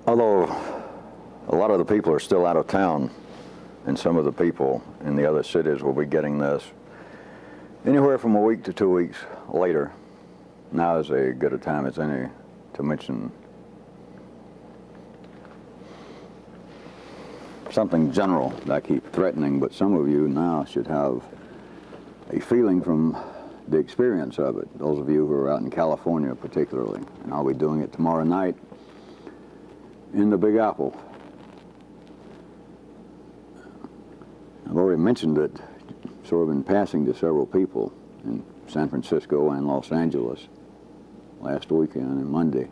Although a lot of the people are still out of town, and some of the people in the other cities will be getting this anywhere from a week to 2 weeks later. Now is as good a time as any to mention something general that I keep threatening, but some of you now should have a feeling from the experience of it, those of you who are out in California particularly, and I'll be doing it tomorrow night in the Big Apple. I've already mentioned it sort of in passing to several people in San Francisco and Los Angeles last weekend and Monday.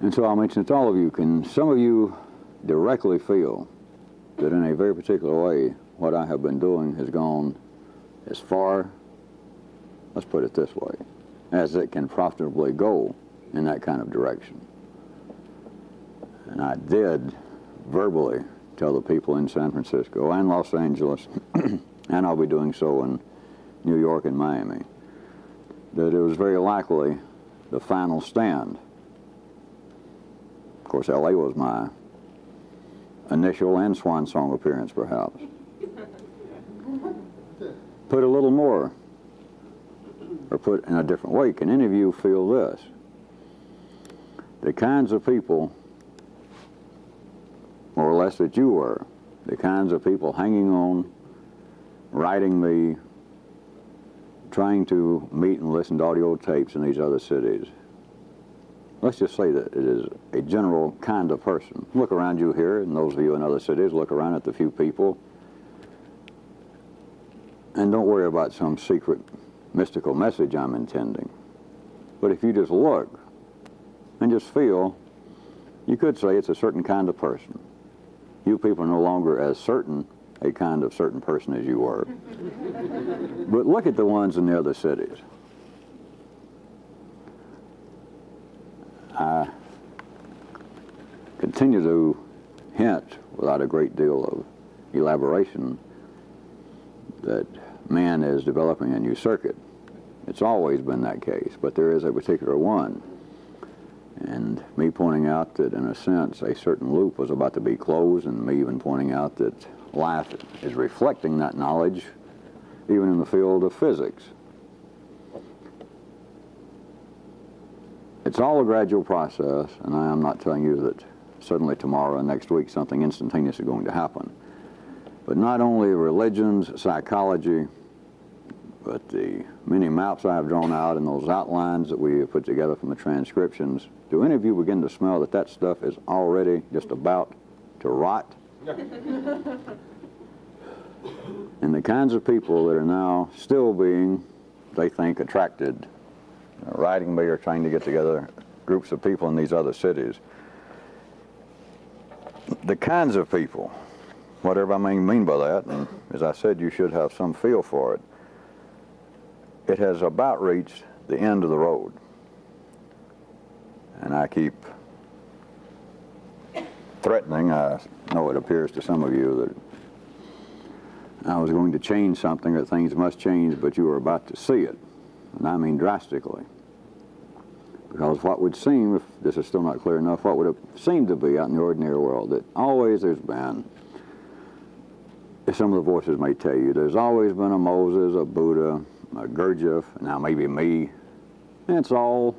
And so I'll mention it to all of you. Can some of you directly feel that in a very particular way what I have been doing has gone as far, let's put it this way, as it can profitably go in that kind of direction? And I did verbally tell the people in San Francisco and Los Angeles, and I'll be doing so in New York and Miami, that it was very likely the final stand. Of course, LA was my initial and swan song appearance, perhaps. Put a little more, or put in a different way, can any of you feel this? The kinds of people, more or less, that you were, the kinds of people hanging on, writing me, trying to meet and listen to audio tapes in these other cities. Let's just say that it is a general kind of person. Look around you here, and those of you in other cities, look around at the few people, and don't worry about some secret mystical message I'm intending. But if you just look and just feel, you could say it's a certain kind of person. You people are no longer as certain a kind of certain person as you were. But look at the ones in the other cities. I continue to hint, without a great deal of elaboration, that man is developing a new circuit. It's always been that case, but there is a particular one. And me pointing out that, in a sense, a certain loop was about to be closed, and me even pointing out that life is reflecting that knowledge, even in the field of physics. It's all a gradual process, and I am not telling you that suddenly tomorrow and next week something instantaneous is going to happen. But not only religions, psychology, but the many maps I have drawn out and those outlines that we have put together from the transcriptions, do any of you begin to smell that that stuff is already just about to rot? And the kinds of people that are now still being, they think, attracted, writing me or trying to get together groups of people in these other cities, the kinds of people, whatever I mean by that, and as I said, you should have some feel for it, it has about reached the end of the road. And I keep threatening, I know it appears to some of you that I was going to change something, or things must change, but you are about to see it. And I mean drastically. Because what would seem, if this is still not clear enough, what would have seemed to be out in the ordinary world, that always there's been, as some of the voices may tell you, there's always been a Moses, a Buddha, a Gurdjieff, now maybe me, and it's all,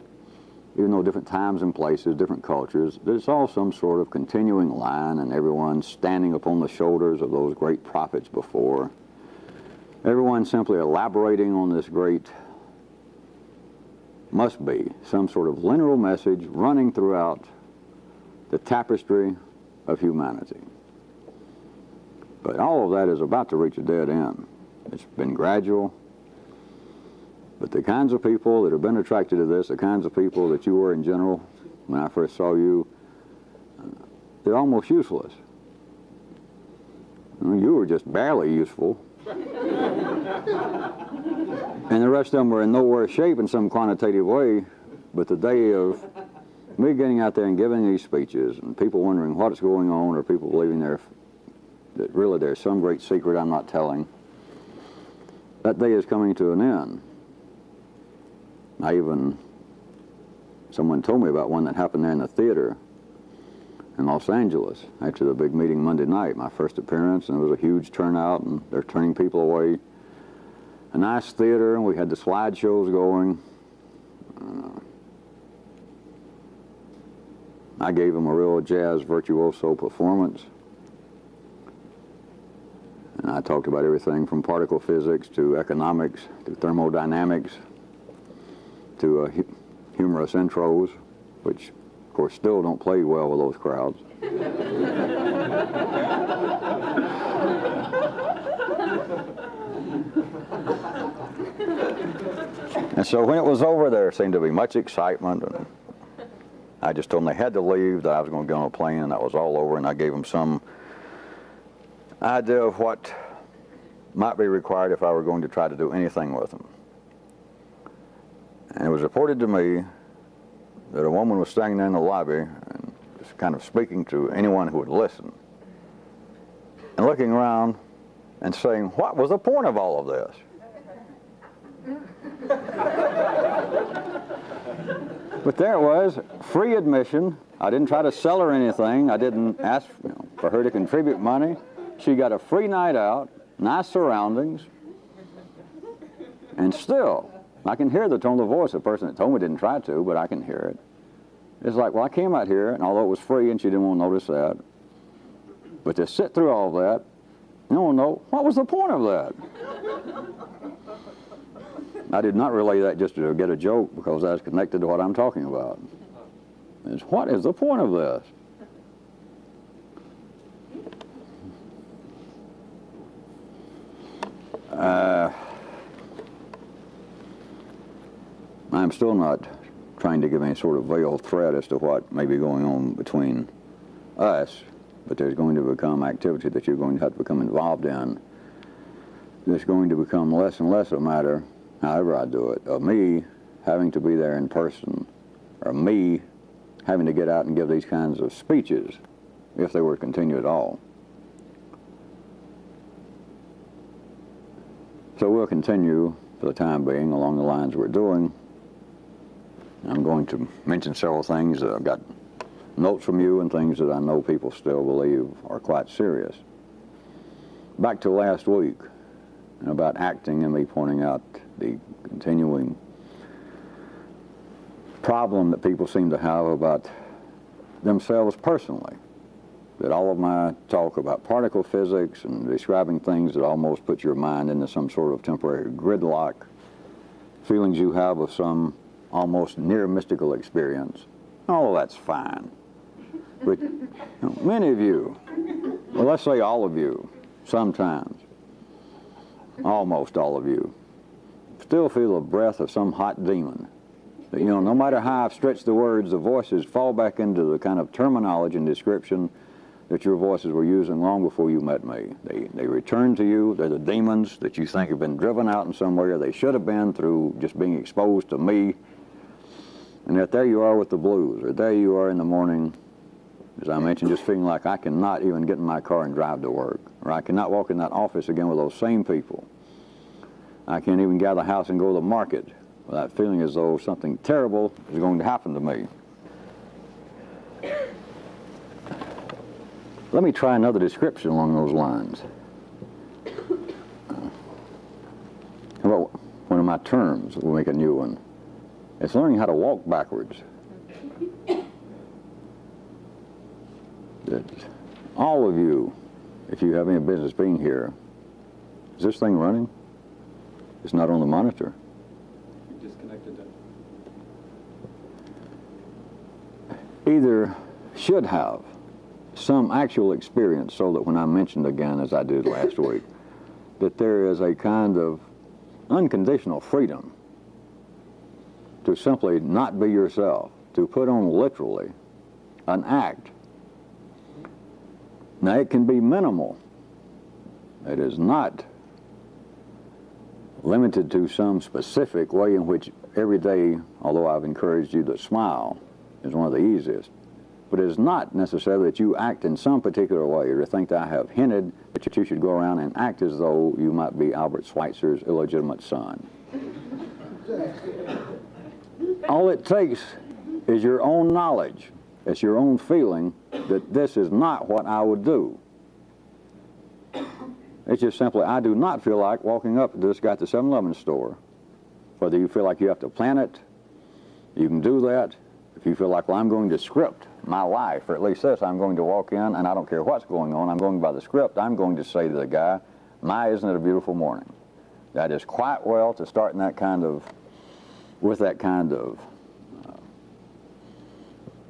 even though different times and places, different cultures, there's all some sort of continuing line, and everyone standing upon the shoulders of those great prophets before. Everyone simply elaborating on this great, must be, some sort of linear message running throughout the tapestry of humanity. But all of that is about to reach a dead end. It's been gradual. But the kinds of people that have been attracted to this, the kinds of people that you were in general, when I first saw you, they're almost useless. I mean, you were just barely useful. And the rest of them were in no worse shape in some quantitative way. But the day of me getting out there and giving these speeches, and people wondering what's going on, or people believing that really there's some great secret I'm not telling, that day is coming to an end. Someone told me about one that happened there in the theater in Los Angeles after the big meeting Monday night, my first appearance, and it was a huge turnout, and they're turning people away. A nice theater, and we had the slideshows going. I gave them a real jazz virtuoso performance. And I talked about everything from particle physics to economics to thermodynamics to humorous intros, which, of course, still don't play well with those crowds. And so when it was over, there seemed to be much excitement. And I just told them they had to leave, that I was going to get on a plane, and that was all over. And I gave them some idea of what might be required if I were going to try to do anything with them. And it was reported to me that a woman was standing there in the lobby and just kind of speaking to anyone who would listen, and looking around and saying, "What was the point of all of this?" But there it was, free admission. I didn't try to sell her anything. I didn't ask for her to contribute money. She got a free night out, nice surroundings, and still, I can hear the tone of the voice. The person that told me didn't try to, but I can hear it. It's like, well, I came out here, and although it was free and she didn't want to notice that, but to sit through all that, you don't know, what was the point of that? I did not relay that just to get a joke, because that's connected to what I'm talking about. It's, what is the point of this? I'm still not trying to give any sort of veiled threat as to what may be going on between us, but there's going to become activity that you're going to have to become involved in. It's going to become less and less a matter, however I do it, of me having to be there in person, or me having to get out and give these kinds of speeches, if they were to continue at all. So we'll continue for the time being along the lines we're doing. I'm going to mention several things. I've got notes from you and things that I know people still believe are quite serious. Back to last week, and about acting and me pointing out the continuing problem that people seem to have about themselves personally. That all of my talk about particle physics and describing things that almost put your mind into some sort of temporary gridlock, feelings you have of some almost near mystical experience, all of that's fine. But many of you, well, let's say all of you, sometimes, almost all of you, still feel the breath of some hot demon. That, no matter how I've stretched the words, the voices fall back into the kind of terminology and description that your voices were using long before you met me. They return to you. They're the demons that you think have been driven out in some way, or they should have been through just being exposed to me. And that there you are with the blues, or there you are in the morning, as I mentioned, just feeling like I cannot even get in my car and drive to work, or I cannot walk in that office again with those same people. I can't even get out of the house and go to the market without feeling as though something terrible is going to happen to me. Let me try another description along those lines. How about one of my terms? We'll make a new one. It's learning how to walk backwards. That all of you, if you have any business being here, is this thing running? It's not on the monitor. You disconnected it. Either should have some actual experience, so that when I mentioned again, as I did last week, that there is a kind of unconditional freedom to simply not be yourself, to put on literally an act. Now, it can be minimal. It is not limited to some specific way in which every day, although I've encouraged you to smile, is one of the easiest. But it is not necessarily that you act in some particular way, or to think that I have hinted that you should go around and act as though you might be Albert Schweitzer's illegitimate son. All it takes is your own knowledge It's your own feeling that this is not what I would do. It's just simply, I do not feel like walking up to this guy at the 7-Eleven store. Whether you feel like you have to plan it, you can do that. If you feel like, well, I'm going to script my life, or at least this, I'm going to walk in and I don't care what's going on, I'm going by the script, I'm going to say to the guy, my, isn't it a beautiful morning? That is quite well to start in that kind of, with that kind of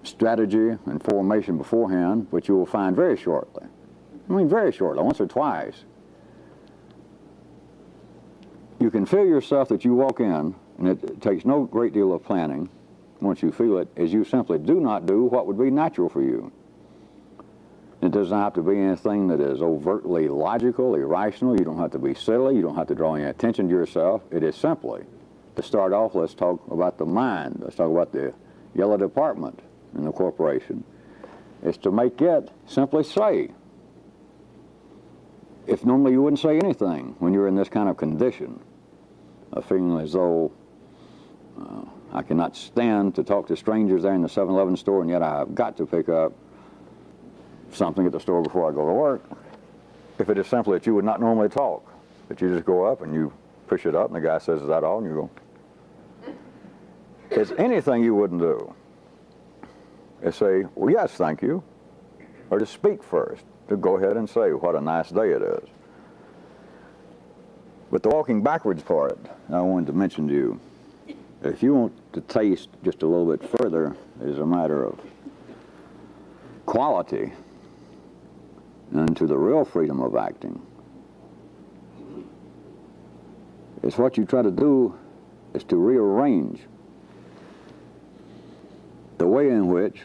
strategy and formation beforehand, which you will find very shortly. I mean, very shortly, once or twice. You can feel yourself that you walk in, and it takes no great deal of planning once you feel it, is you simply do not do what would be natural for you. It doesn't have to be anything that is overtly logical, irrational. You don't have to be silly. You don't have to draw any attention to yourself. It is simply, to start off, let's talk about the mind. Let's talk about the yellow department in the corporation. It's to make it simply say. If normally you wouldn't say anything when you're in this kind of condition, of feeling as though I cannot stand to talk to strangers there in the 7-Eleven store, and yet I've got to pick up something at the store before I go to work. If it is simply that you would not normally talk, that you just go up and you push it up and the guy says, is that all? And you go, it's anything you wouldn't do. It's say, well, yes, thank you. Or to speak first, to go ahead and say what a nice day it is. But the walking backwards part, I wanted to mention to you, if you want to taste just a little bit further, is a matter of quality and to the real freedom of acting. It's what you try to do is to rearrange the way in which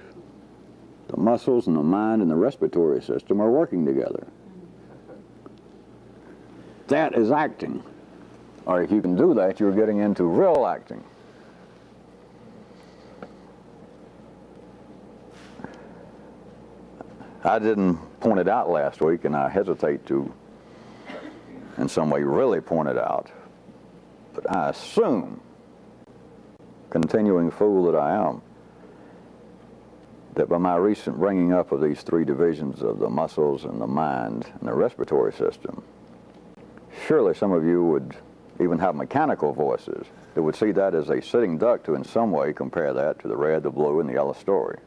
the muscles and the mind and the respiratory system are working together. That is acting. Or if you can do that, you're getting into real acting. I didn't point it out last week, and I hesitate to, in some way, really point it out. But I assume, continuing fool that I am, that by my recent bringing up of these three divisions of the muscles and the mind and the respiratory system, surely some of you would even have mechanical voices that would see that as a sitting duck to in some way compare that to the red, the blue, and the yellow story.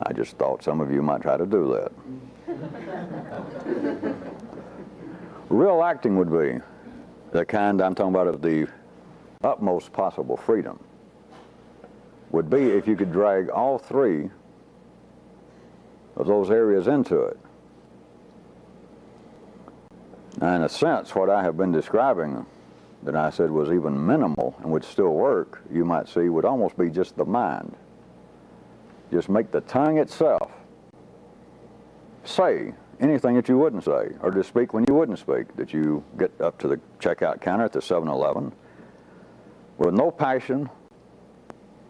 I just thought some of you might try to do that. Real acting would be the kind I'm talking about of the utmost possible freedom. Would be if you could drag all three of those areas into it. And in a sense, what I have been describing that I said was even minimal and would still work, you might see, would almost be just the mind. Just make the tongue itself say anything that you wouldn't say, or to speak when you wouldn't speak, that you get up to the checkout counter at the 7-Eleven with no passion.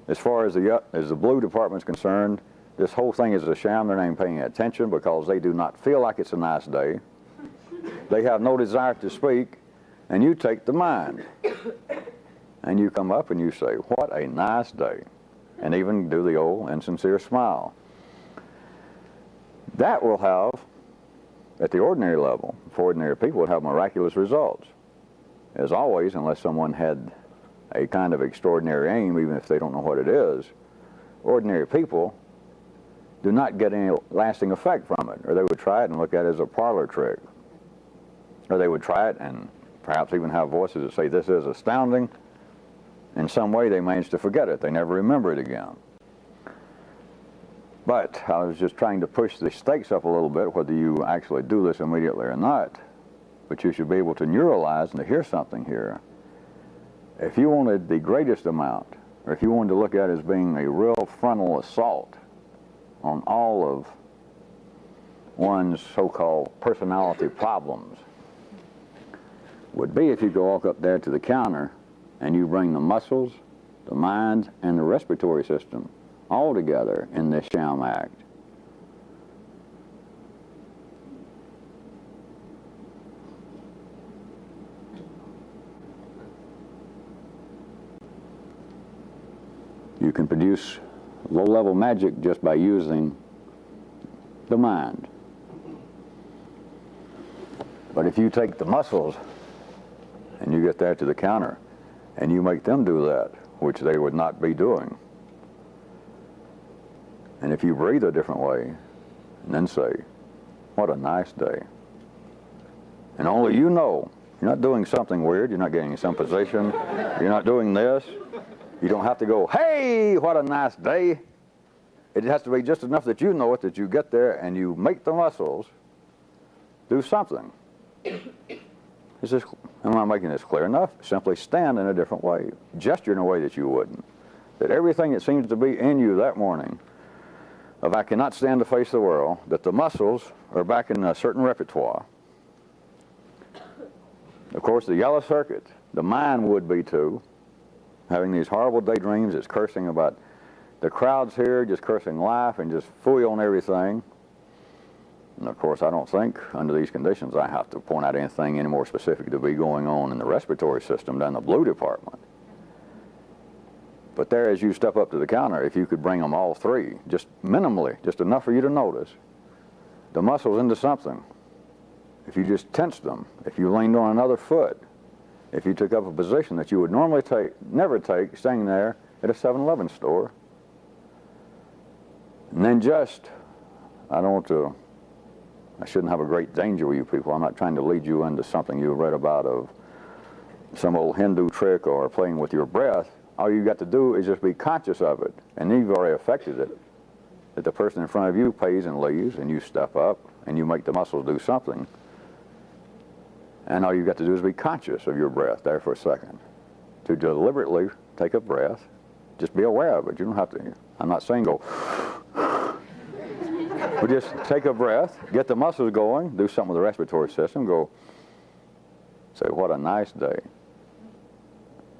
As far as the blue department is concerned, this whole thing is a sham. They're not even paying attention because they do not feel like it's a nice day. They have no desire to speak, and you take the mind. And you come up and you say, what a nice day. And even do the old insincere smile. That will have, at the ordinary level, for ordinary people, would have miraculous results. As always, unless someone had a kind of extraordinary aim, even if they don't know what it is, ordinary people do not get any lasting effect from it, or they would try it and look at it as a parlor trick. Or they would try it and perhaps even have voices that say, this is astounding. In some way they manage to forget it. They never remember it again. But I was just trying to push the stakes up a little bit, whether you actually do this immediately or not. But you should be able to neuralize and to hear something here. If you wanted the greatest amount, or if you wanted to look at it as being a real frontal assault on all of one's so-called personality problems, would be if you go walk up there to the counter and you bring the muscles, the mind, and the respiratory system all together in this sham act. You can produce low-level magic just by using the mind. But if you take the muscles and you get there to the counter and you make them do that, which they would not be doing, and if you breathe a different way and then say, what a nice day, and only you know, you're not doing something weird, you're not getting in some position, you're not doing this, you don't have to go, hey, what a nice day. It has to be just enough that you know it, that you get there and you make the muscles do something. Is this, am I making this clear enough? Simply stand in a different way. Gesture in a way that you wouldn't. That everything that seems to be in you that morning, of I cannot stand to face the world, that the muscles are back in a certain repertoire. Of course, the yellow circuit, the mind would be too, having these horrible daydreams, it's cursing about the crowds here, just cursing life and just phooey on everything. And of course, I don't think under these conditions I have to point out anything any more specific to be going on in the respiratory system than the blue department. But there, as you step up to the counter, if you could bring them all three, just minimally, just enough for you to notice, the muscles into something. If you just tensed them, if you leaned on another foot, if you took up a position that you would normally never take, staying there at a 7-Eleven store, and then just, I shouldn't have a great danger with you people. I'm not trying to lead you into something you read about of some old Hindu trick or playing with your breath. All you got to do is just be conscious of it, and you've already affected it. That the person in front of you pays and leaves, and you step up, and you make the muscles do something. And all you've got to do is be conscious of your breath there for a second. To deliberately take a breath, just be aware of it. You don't have to, I'm not saying go, but just take a breath, get the muscles going, do something with the respiratory system, go, say, what a nice day.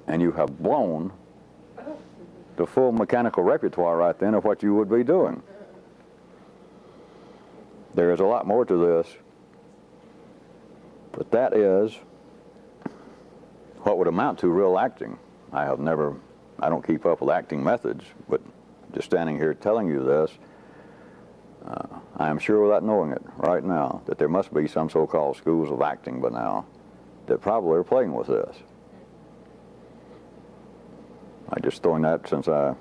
And you have blown the full mechanical repertoire right then of what you would be doing. There is a lot more to this. But that is what would amount to real acting. I don't keep up with acting methods, but just standing here telling you this, I am sure without knowing it right now that there must be some so-called schools of acting by now that probably are playing with this. I'm just throwing that since I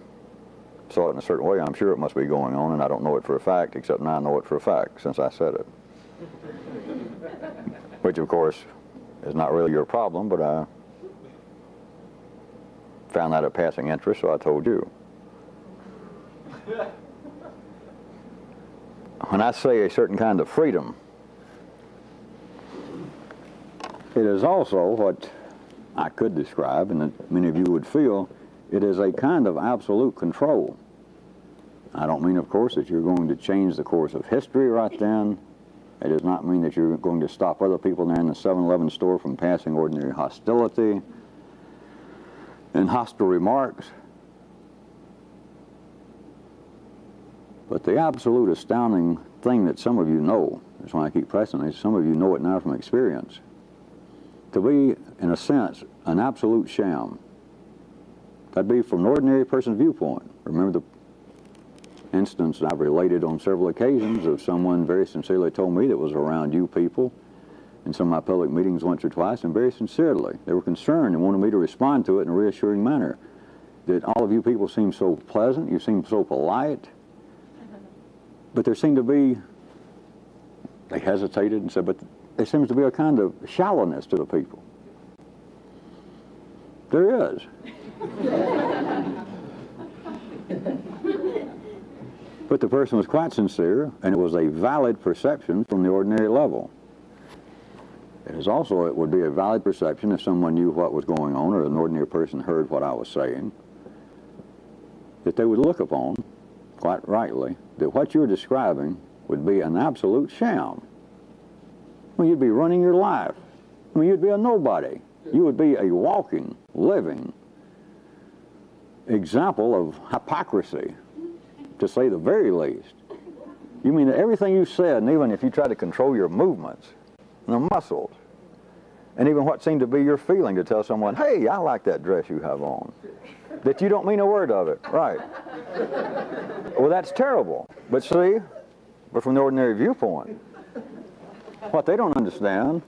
saw it in a certain way. I'm sure it must be going on, and I don't know it for a fact, except now I know it for a fact since I said it. Which, of course, is not really your problem, but I found that a passing interest, so I told you. When I say a certain kind of freedom, it is also what I could describe, and that many of you would feel, it is a kind of absolute control. I don't mean, of course, that you're going to change the course of history right then. It does not mean that you're going to stop other people there in the 7-Eleven store from passing ordinary hostility and hostile remarks. But the absolute astounding thing that some of you know, that's why I keep pressing this, some of you know it now from experience, to be, in a sense, an absolute sham. That'd be from an ordinary person's viewpoint. Remember the instance I've related on several occasions of someone very sincerely told me that was around you people in some of my public meetings once or twice, and very sincerely. They were concerned and wanted me to respond to it in a reassuring manner. That all of you people seem so pleasant, you seem so polite, but there seemed to be, they hesitated and said, but there seems to be a kind of shallowness to the people. There is. But the person was quite sincere, and it was a valid perception from the ordinary level. It is also, it would be a valid perception if someone knew what was going on, or an ordinary person heard what I was saying, that they would look upon, quite rightly, that what you're describing would be an absolute sham. Well, you'd be running your life. I mean, you'd be a nobody. You would be a walking, living example of hypocrisy, to say the very least. You mean that everything you said, and even if you try to control your movements, and the muscles, And even what seemed to be your feeling to tell someone, hey, I like that dress you have on. That you don't mean a word of it, right? Well, that's terrible. But see, but from the ordinary viewpoint, what they don't understand,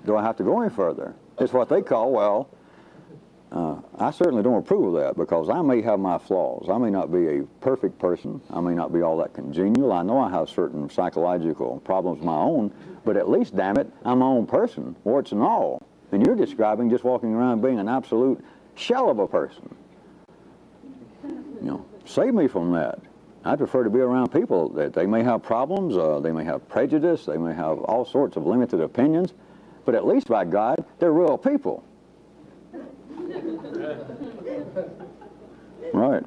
do I have to go any further? It's what they call, well, I certainly don't approve of that because I may have my flaws. I may not be a perfect person. I may not be all that congenial. I know I have certain psychological problems of my own, but at least, damn it, I'm my own person, warts and all. And you're describing just walking around being an absolute shell of a person. You know, save me from that. I prefer to be around people that they may have problems, they may have prejudice, they may have all sorts of limited opinions, but at least, by God, they're real people. Right.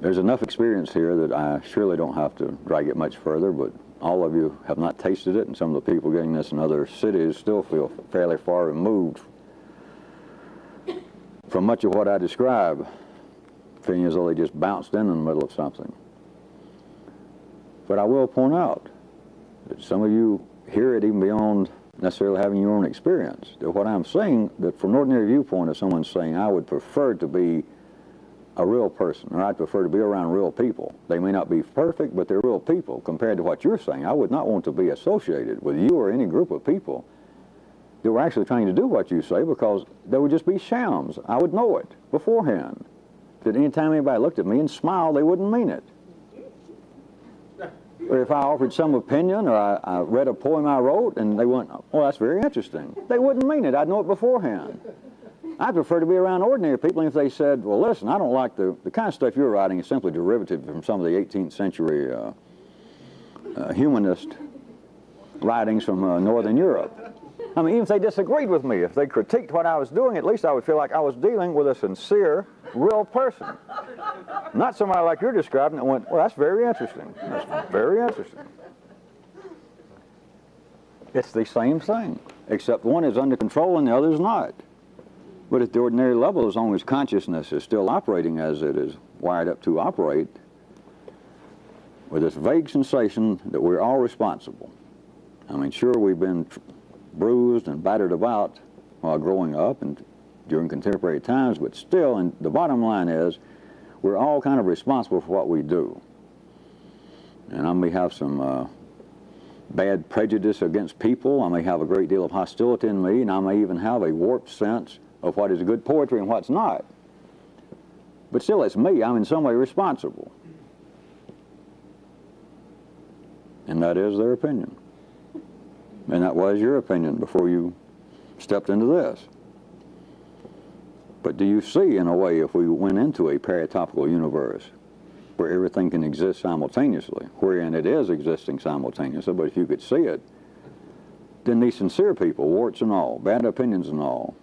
There's enough experience here that I surely don't have to drag it much further, but all of you have not tasted it, and some of the people getting this in other cities still feel fairly far removed from much of what I describe, feeling as though they just bounced in the middle of something. But I will point out that some of you hear it even beyond necessarily having your own experience. That what I'm saying, that from an ordinary viewpoint of someone saying, I would prefer to be a real person, or I'd prefer to be around real people. They may not be perfect, but they're real people. Compared to what you're saying, I would not want to be associated with you or any group of people that were actually trying to do what you say, because they would just be shams. I would know it beforehand. That any time anybody looked at me and smiled, they wouldn't mean it. Or if I offered some opinion, or I read a poem I wrote, and they went, oh, that's very interesting. They wouldn't mean it. I'd know it beforehand. I prefer to be around ordinary people, and if they said, well, listen, I don't like the kind of stuff you're writing is simply derivative from some of the 18th century humanist writings from Northern Europe. I mean, even if they disagreed with me, if they critiqued what I was doing, at least I would feel like I was dealing with a sincere, real person. Not somebody like you're describing that went, well, that's very interesting. That's very interesting. It's the same thing, except one is under control and the other is not. But at the ordinary level, as long as consciousness is still operating as it is wired up to operate, with this vague sensation that we're all responsible. I mean, sure, we've been bruised and battered about while growing up and during contemporary times, but still, and the bottom line is, we're all kind of responsible for what we do. And I may have some bad prejudice against people. I may have a great deal of hostility in me, and I may even have a warped sense of what is good poetry and what's not. But still, it's me. I'm in some way responsible. And that is their opinion. And that was your opinion before you stepped into this. But do you see, in a way, if we went into a paratopical universe where everything can exist simultaneously, wherein it is existing simultaneously, but if you could see it, then these sincere people, warts and all, bad opinions and all,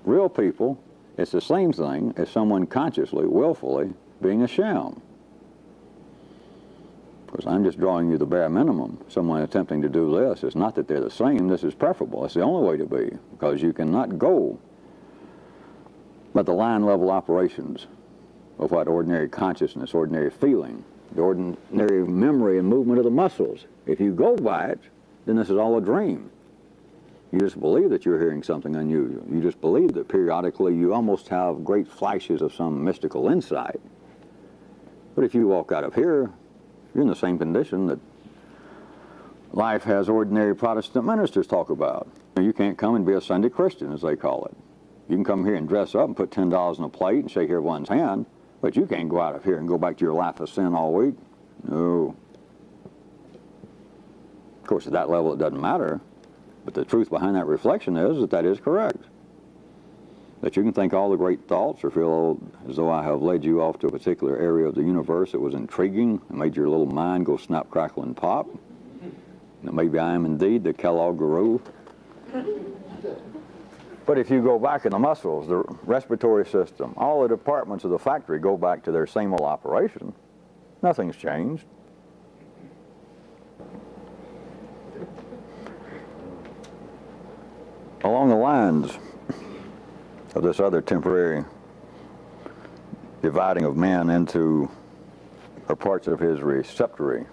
real people, it's the same thing as someone consciously, willfully being a sham. Because I'm just drawing you the bare minimum. Someone attempting to do this, it's not that they're the same, this is preferable. It's the only way to be, because you cannot go but the line level operations of what ordinary consciousness, ordinary feeling, the ordinary memory and movement of the muscles. If you go by it, then this is all a dream. You just believe that you're hearing something unusual. You just believe that periodically you almost have great flashes of some mystical insight. But if you walk out of here, you're in the same condition that life has ordinary Protestant ministers talk about. You can't come and be a Sunday Christian, as they call it. You can come here and dress up and put $10 on a plate and shake everyone's hand, but you can't go out of here and go back to your life of sin all week. No. Of course, at that level it doesn't matter, but the truth behind that reflection is that that is correct. That you can think all the great thoughts or feel as though I have led you off to a particular area of the universe that was intriguing and made your little mind go snap, crackle, and pop. That maybe I am indeed the Kellogg guru. But if you go back in the muscles, the respiratory system, all the departments of the factory go back to their same old operation. Nothing's changed. Along the lines of this other temporary dividing of man into parts of his receptory,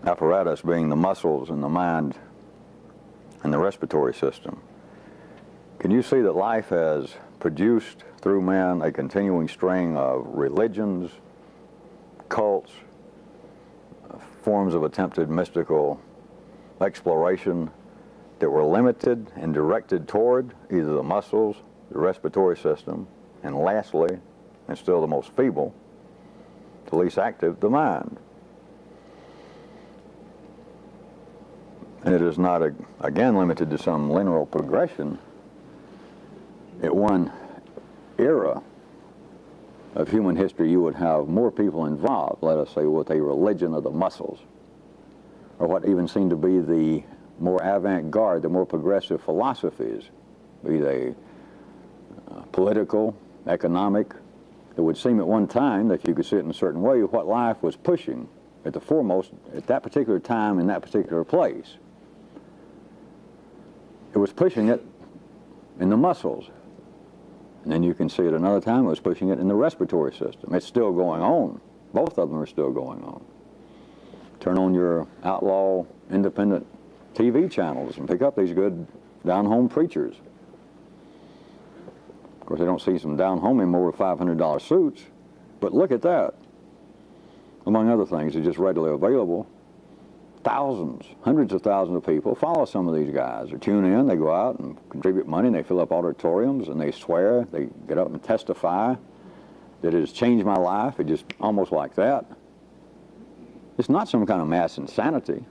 apparatus being the muscles and the mind and the respiratory system. Can you see that life has produced through man a continuing string of religions, cults, forms of attempted mystical exploration that were limited and directed toward either the muscles, the respiratory system, and lastly, and still the most feeble, the least active, the mind. And it is not, again, limited to some linear progression. At one era of human history, you would have more people involved, let us say, with a religion of the muscles, or what even seemed to be the more avant-garde, the more progressive philosophies, be they political, economic. It would seem at one time that you could see it in a certain way what life was pushing at the foremost at that particular time in that particular place. It was pushing it in the muscles. And then you can see at another time it was pushing it in the respiratory system. It's still going on. Both of them are still going on. Turn on your outlaw independent TV channels and pick up these good down-home preachers. Of course, they don't see some down-home anymore with $500 suits, but look at that. Among other things, it's just readily available. Thousands, hundreds of thousands of people follow some of these guys. They tune in, they go out and contribute money, and they fill up auditoriums, and they swear, they get up and testify that it has changed my life. It just almost like that. It's not some kind of mass insanity.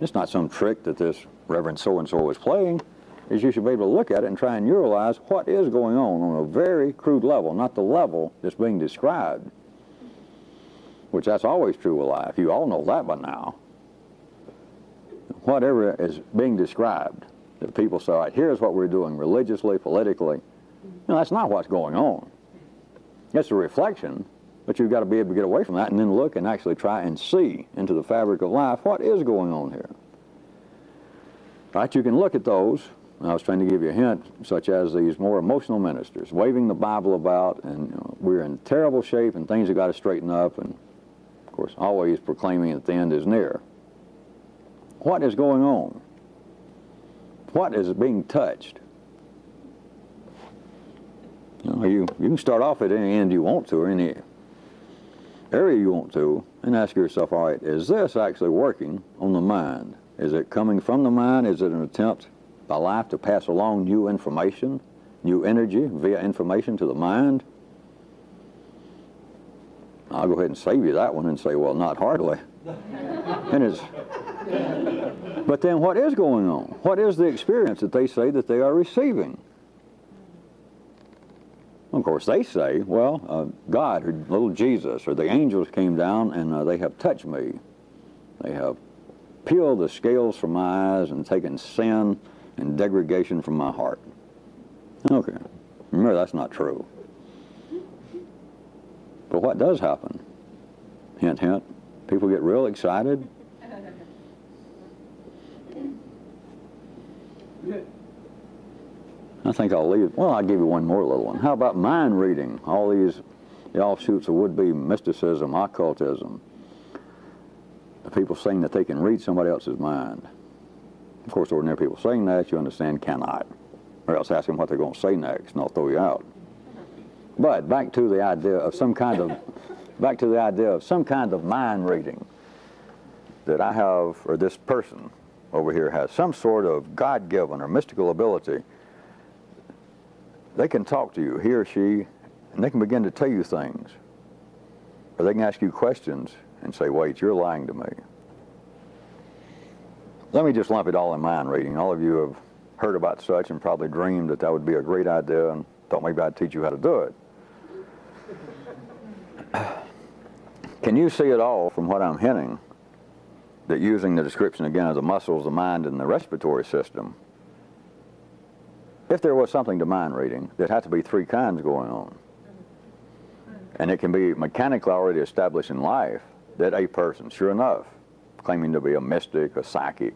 It's not some trick that this Reverend so-and-so is playing. Is you should be able to look at it and try and realize what is going on a very crude level, not the level that's being described, which that's always true with life. You all know that by now. Whatever is being described, that people say, all right, here's what we're doing religiously, politically. No, that's not what's going on. It's a reflection, but you've got to be able to get away from that and then look and actually try and see into the fabric of life what is going on here. Right, you can look at those. I was trying to give you a hint, such as these more emotional ministers, waving the Bible about, and we're in terrible shape and things have got to straighten up, and of course always proclaiming that the end is near. What is going on? What is being touched? You can start off at any end you want to, or any area you want to, and ask yourself, all right, is this actually working on the mind? Is it coming from the mind? Is it an attempt by life to pass along new information, new energy via information to the mind? I'll go ahead and save you that one and say, well, not hardly. And it's, but then what is going on? What is the experience that they say that they are receiving? Of course, they say, well, God or little Jesus or the angels came down and they have touched me. They have peeled the scales from my eyes and taken sin and degradation from my heart. Okay, remember that's not true. But what does happen? Hint, hint. People get real excited. I think I'll leave. Well, I'll give you one more little one. How about mind reading? All these, the offshoots of would-be mysticism, occultism. The people saying that they can read somebody else's mind. Of course, ordinary people saying that, you understand, cannot. Or else ask them what they're going to say next, and they'll throw you out. But back to the idea of some kind of mind reading, that I have, or this person over here has some sort of God-given or mystical ability. They can talk to you, he or she, and they can begin to tell you things. Or they can ask you questions and say, wait, you're lying to me. Let me just lump it all in mind reading. All of you have heard about such and probably dreamed that that would be a great idea and thought maybe I'd teach you how to do it. Can you see it all from what I'm hinting? That using the description again of the muscles, the mind, and the respiratory system, if there was something to mind reading, there'd have to be three kinds going on. And it can be mechanically already established in life that a person, sure enough, claiming to be a mystic, a psychic,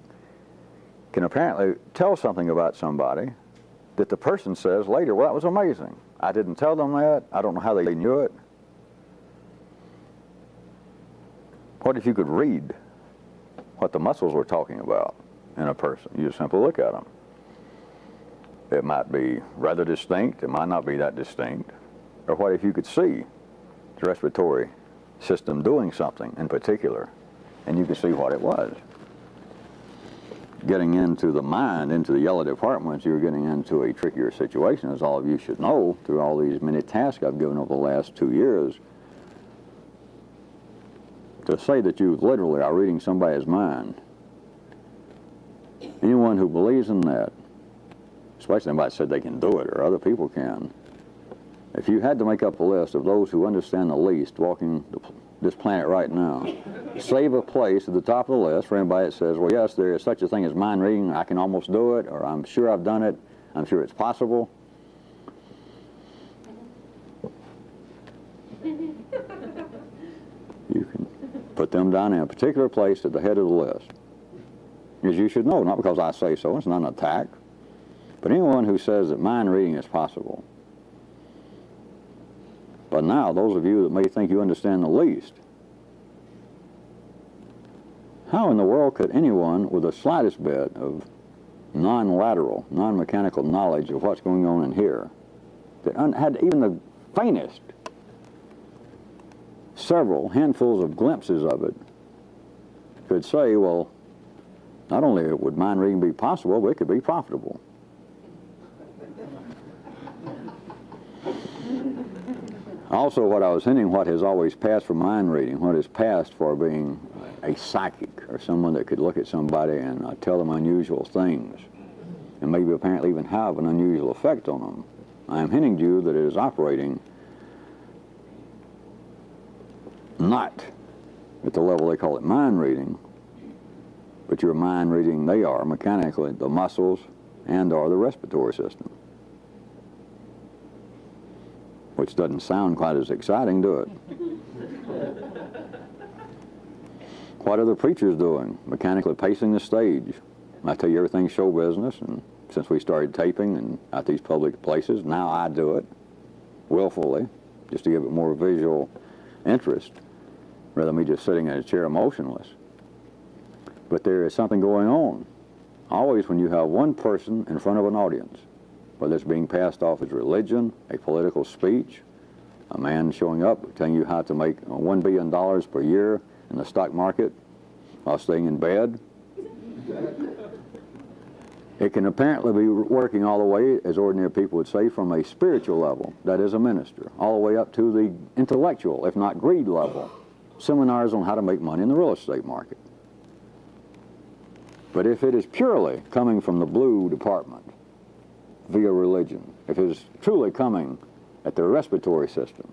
can apparently tell something about somebody that the person says later, well, that was amazing. I didn't tell them that. I don't know how they knew it. What if you could read what the muscles were talking about in a person. You just simply look at them. It might be rather distinct, it might not be that distinct. Or what if you could see the respiratory system doing something in particular, and you could see what it was. Getting into the mind, into the yellow departments, you're getting into a trickier situation, as all of you should know, through all these many tasks I've given over the last 2 years. To say that you literally are reading somebody's mind, anyone who believes in that, especially anybody said they can do it or other people can, if you had to make up a list of those who understand the least walking this planet right now, save a place at the top of the list for anybody that says, well, yes, there is such a thing as mind reading, I can almost do it, or I'm sure I've done it, I'm sure it's possible. You can put them down in a particular place at the head of the list. As you should know, not because I say so, it's not an attack, but anyone who says that mind reading is possible. But now, those of you that may think you understand the least, how in the world could anyone with the slightest bit of non-lateral, non-mechanical knowledge of what's going on in here, that had even the faintest, several handfuls of glimpses of it, could say, well, not only would mind reading be possible, but it could be profitable. Also, what I was hinting, what has always passed for mind reading, what has passed for being a psychic or someone that could look at somebody and tell them unusual things and maybe apparently even have an unusual effect on them. I am hinting to you that it is operating not at the level they call it mind reading, but your mind reading, they are mechanically the muscles and or the respiratory system. Which doesn't sound quite as exciting, do it? What are the preachers doing? Mechanically pacing the stage. I tell you, everything's show business, and since we started taping and at these public places, now I do it willfully, just to give it more visual interest, rather than me just sitting in a chair motionless. But there is something going on. Always when you have one person in front of an audience, whether it's being passed off as religion, a political speech, a man showing up telling you how to make $1 billion per year in the stock market while staying in bed. It can apparently be working all the way, as ordinary people would say, from a spiritual level, that is a minister, all the way up to the intellectual, if not greed level. Seminars on how to make money in the real estate market. But if it is purely coming from the blue department, via religion, if it is truly coming at their respiratory system,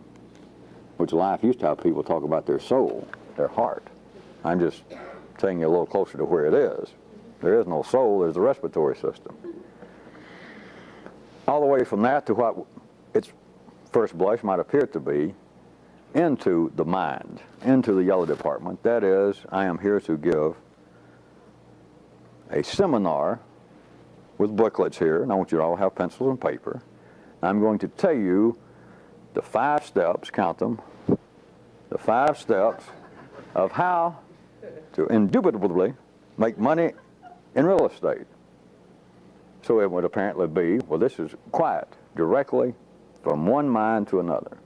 which life used to have people talk about their soul, their heart. I'm just taking you a little closer to where it is. There is no soul, there's the respiratory system. All the way from that to what its first blush might appear to be, into the mind, into the yellow department. That is, I am here to give a seminar with booklets here, and I want you to all have pencils and paper. I'm going to tell you the 5 steps, count them, the 5 steps of how to indubitably make money in real estate. So it would apparently be, well, this is quiet, directly from one mind to another.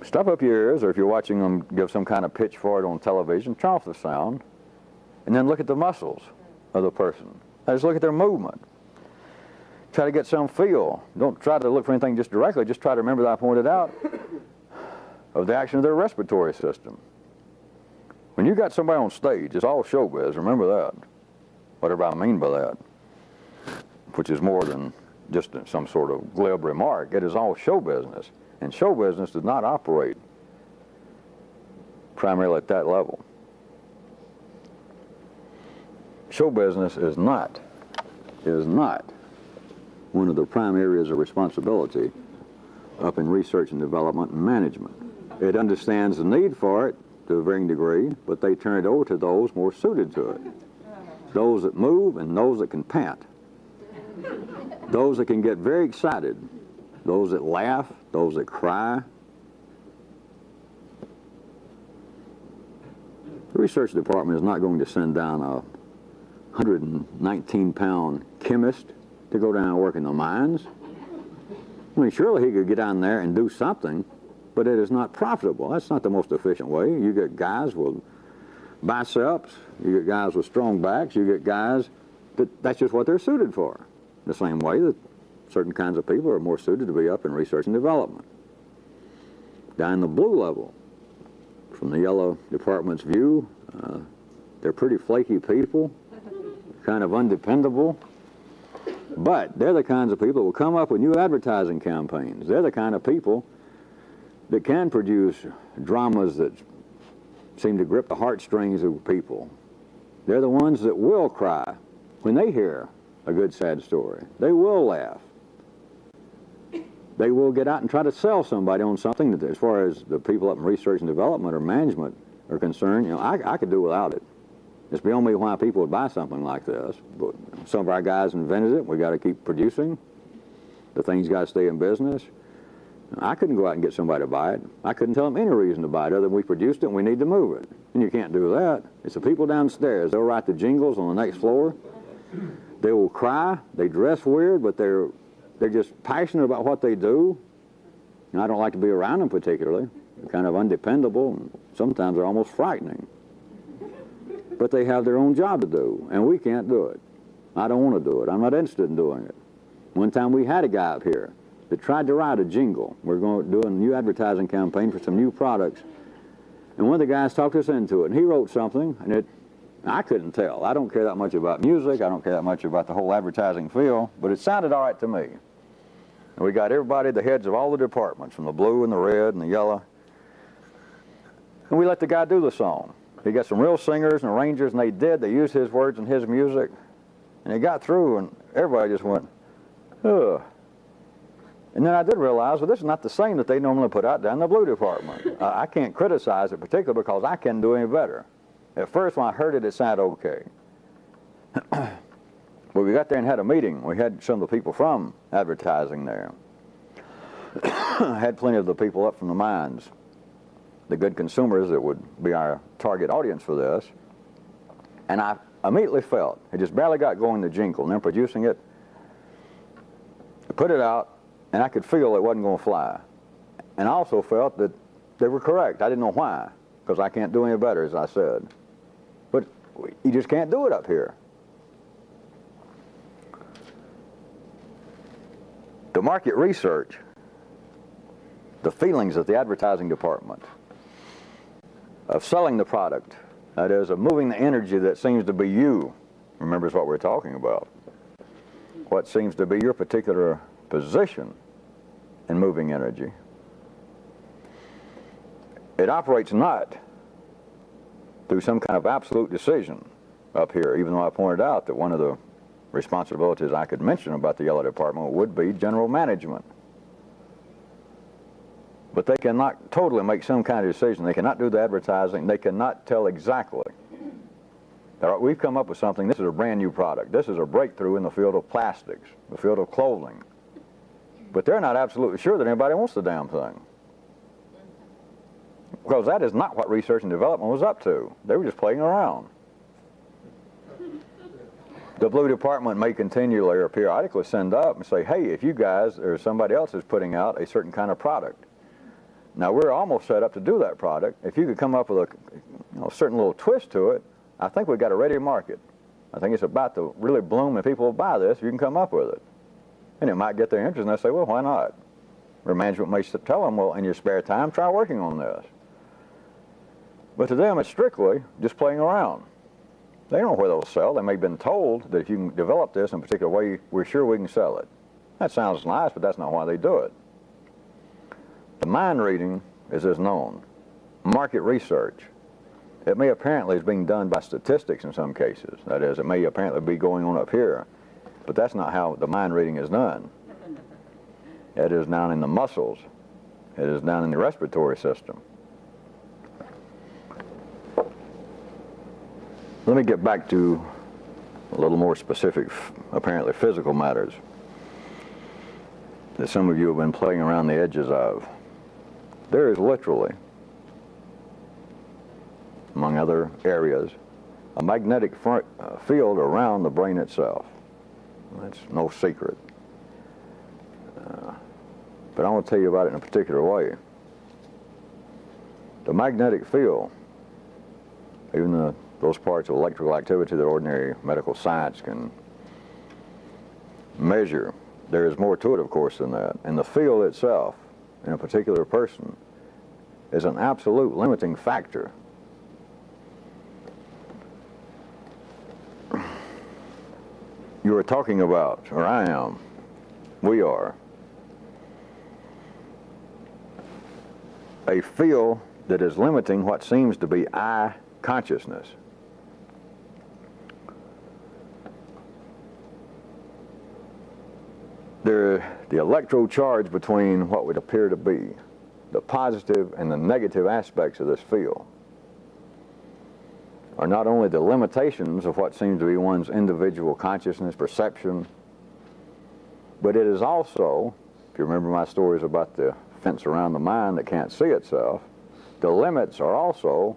Stuff up your ears, or if you're watching them give some kind of pitch for it on television, turn off the sound, and then look at the muscles of the person. Now just look at their movement. Try to get some feel. Don't try to look for anything just directly. Just try to remember that I pointed out of the action of their respiratory system. When you got somebody on stage, it's all showbiz. Remember that. Whatever I mean by that, which is more than just some sort of glib remark. It is all show business, and show business does not operate primarily at that level. Show business is not one of the prime areas of responsibility up in research and development and management. It understands the need for it to a varying degree, but they turn it over to those more suited to it. Those that move and those that can pant. Those that can get very excited. Those that laugh, those that cry. The research department is not going to send down a 119-pound chemist to go down and work in the mines. I mean, surely he could get down there and do something, but it is not profitable. That's not the most efficient way. You get guys with biceps, you get guys with strong backs, you get guys that's just what they're suited for. The same way that certain kinds of people are more suited to be up in research and development. Down in the blue level, from the yellow department's view, they're pretty flaky people, kind of undependable, but they're the kinds of people that will come up with new advertising campaigns. They're the kind of people that can produce dramas that seem to grip the heartstrings of people. They're the ones that will cry when they hear a good sad story. They will laugh. They will get out and try to sell somebody on something that, as far as the people up in research and development or management are concerned, you know, I could do without it. It's beyond me why people would buy something like this. But some of our guys invented it. We got to keep producing. The thing's got to stay in business. I couldn't go out and get somebody to buy it. I couldn't tell them any reason to buy it other than we produced it and we need to move it. And you can't do that. It's the people downstairs. They'll write the jingles on the next floor. They will cry. They dress weird, but they're just passionate about what they do. And I don't like to be around them particularly. They're kind of undependable, and sometimes they're almost frightening. But they have their own job to do, and we can't do it. I don't want to do it. I'm not interested in doing it. One time we had a guy up here that tried to write a jingle. We're going to do a new advertising campaign for some new products. And one of the guys talked us into it, and he wrote something, and I couldn't tell. I don't care that much about music. I don't care that much about the whole advertising field, but it sounded all right to me. And we got everybody, the heads of all the departments, from the blue and the red and the yellow, and we let the guy do the song. He got some real singers and arrangers, and they used his words and his music, and it got through, and everybody just went, ugh. And then I did realize, well, this is not the same that they normally put out down in the blue department. I can't criticize it particularly because I can't do any better. At first, when I heard it, it sounded okay. But we got there and had a meeting. We had some of the people from advertising there. Had plenty of the people up from the mines, the good consumers that would be our target audience for this. And I immediately felt, it just barely got going, the jingle, and then producing it, I put it out, and I could feel it wasn't going to fly. And I also felt that they were correct. I didn't know why, because I can't do any better, as I said. But you just can't do it up here. The market research, the feelings of the advertising department, of selling the product, that is, of moving the energy that seems to be you, remember, is what we're talking about. What seems to be your particular position in moving energy. It operates not through some kind of absolute decision up here, even though I pointed out that one of the responsibilities I could mention about the yellow department would be general management. But they cannot totally make some kind of decision. They cannot do the advertising. They cannot tell exactly. We've come up with something. This is a brand new product. This is a breakthrough in the field of plastics, the field of clothing. But they're not absolutely sure that anybody wants the damn thing. Because that is not what research and development was up to. They were just playing around. The blue department may continually or periodically send up and say, hey, if you guys or somebody else is putting out a certain kind of product. Now, we're almost set up to do that product. If you could come up with a certain little twist to it, I think we've got a ready market. I think it's about to really bloom and people will buy this if you can come up with it. And it might get their interest, and they'll say, well, why not? Or management may tell them, well, in your spare time, try working on this. But to them, it's strictly just playing around. They don't know where they'll sell. They may have been told that if you can develop this in a particular way, we're sure we can sell it. That sounds nice, but that's not why they do it. The mind reading is as known. Market research. It may apparently is being done by statistics in some cases. That is, it may apparently be going on up here. But that's not how the mind reading is done. It is down in the muscles. It is down in the respiratory system. Let me get back to a little more specific, apparently physical matters that some of you have been playing around the edges of. There is literally among other areas, a magnetic field around the brain itself. That's no secret. But I want to tell you about it in a particular way. The magnetic field, even those parts of electrical activity that ordinary medical science can measure, there is more to it, of course, than that. And the field itself, in a particular person, is an absolute limiting factor. You are talking about, or I am, we are, a field that is limiting what seems to be I consciousness. The electrode charge between what would appear to be the positive and the negative aspects of this field are not only the limitations of what seems to be one's individual consciousness, perception, but it is also, if you remember my stories about the fence around the mind that can't see itself, the limits are also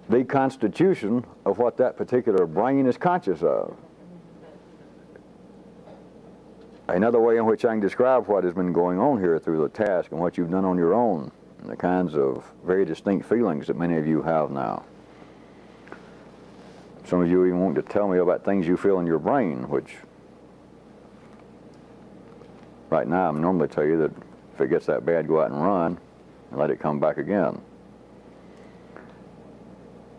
the constitution of what that particular brain is conscious of. Another way in which I can describe what has been going on here through the task and what you've done on your own, and the kinds of very distinct feelings that many of you have now. Some of you even want to tell me about things you feel in your brain, which right now I normally tell you that if it gets that bad, go out and run and let it come back again.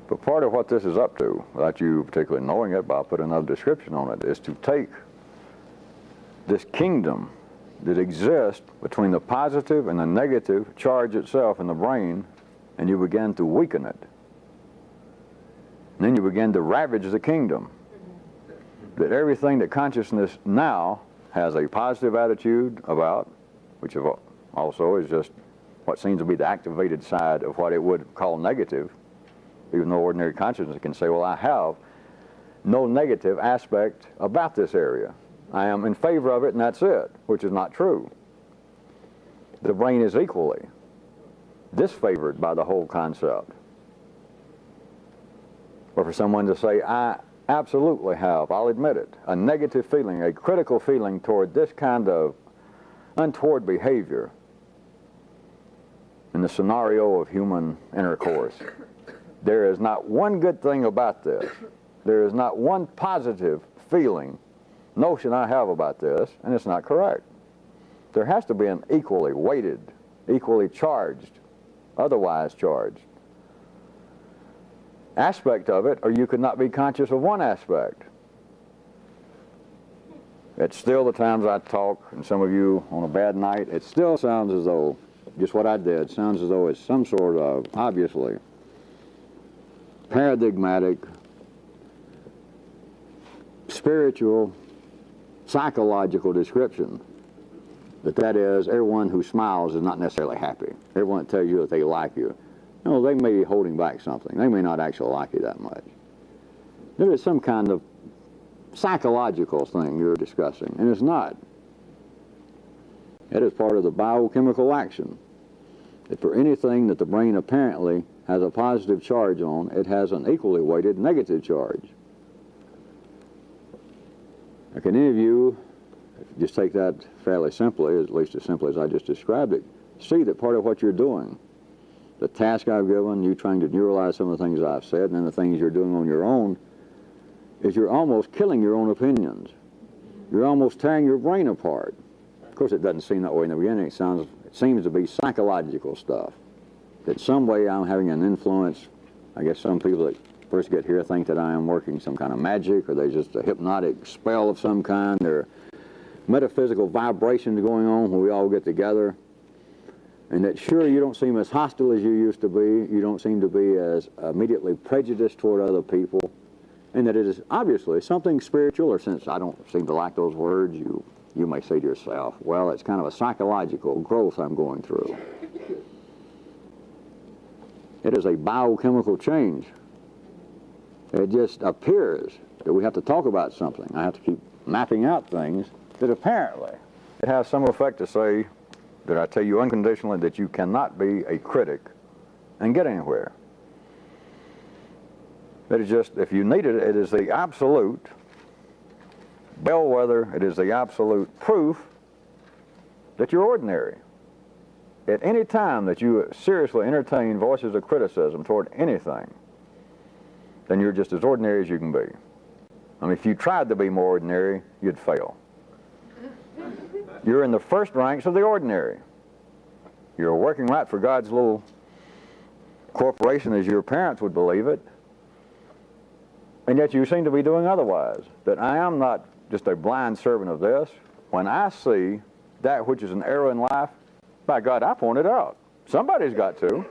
But part of what this is up to, without you particularly knowing it, but I'll put another description on it, is to take this kingdom that exists between the positive and the negative charge itself in the brain, and you begin to weaken it. And then you begin to ravage the kingdom. That everything that consciousness now has a positive attitude about, which also is just what seems to be the activated side of what it would call negative, even though ordinary consciousness can say, well, I have no negative aspect about this area. I am in favor of it, and that's it, which is not true. The brain is equally disfavored by the whole concept. Or for someone to say, I absolutely have, I'll admit it, a negative feeling, a critical feeling toward this kind of untoward behavior in the scenario of human intercourse. There is not one good thing about this. There is not one positive feeling, notion I have about this, and it's not correct. There has to be an equally weighted, equally charged, otherwise charged aspect of it, or you could not be conscious of one aspect. It's still the times I talk, and some of you on a bad night, it still sounds as though, just what I did, sounds as though it's some sort of, obviously, paradigmatic, spiritual, psychological description. That is, everyone who smiles is not necessarily happy. Everyone that tells you that they like you, no, they may be holding back something. They may not actually like you that much. There is some kind of psychological thing you're discussing, and it's not. It is part of the biochemical action. That for anything that the brain apparently has a positive charge on, it has an equally weighted negative charge. Now, can any of you, just take that fairly simply, at least as simply as I just described it, see that part of what you're doing, the task I've given, you trying to neuralize some of the things I've said, and then the things you're doing on your own, is you're almost killing your own opinions. You're almost tearing your brain apart. Of course, it doesn't seem that way in the beginning. It seems to be psychological stuff. That some way I'm having an influence. I guess some people that first get here think that I am working some kind of magic, or there's just a hypnotic spell of some kind, or metaphysical vibrations going on when we all get together. And that sure, you don't seem as hostile as you used to be. You don't seem to be as immediately prejudiced toward other people. And that it is obviously something spiritual, or since I don't seem to like those words, you may say to yourself, well, it's kind of a psychological growth I'm going through. It is a biochemical change. It just appears that we have to talk about something. I have to keep mapping out things that apparently it has some effect to say that I tell you unconditionally that you cannot be a critic and get anywhere. It is just, if you need it, it is the absolute bellwether, it is the absolute proof that you're ordinary. At any time that you seriously entertain voices of criticism toward anything, then you're just as ordinary as you can be. I mean, if you tried to be more ordinary, you'd fail. You're in the first ranks of the ordinary. You're working right for God's little corporation as your parents would believe it, and yet you seem to be doing otherwise. That I am not just a blind servant of this. When I see that which is an error in life, by God, I point it out. Somebody's got to.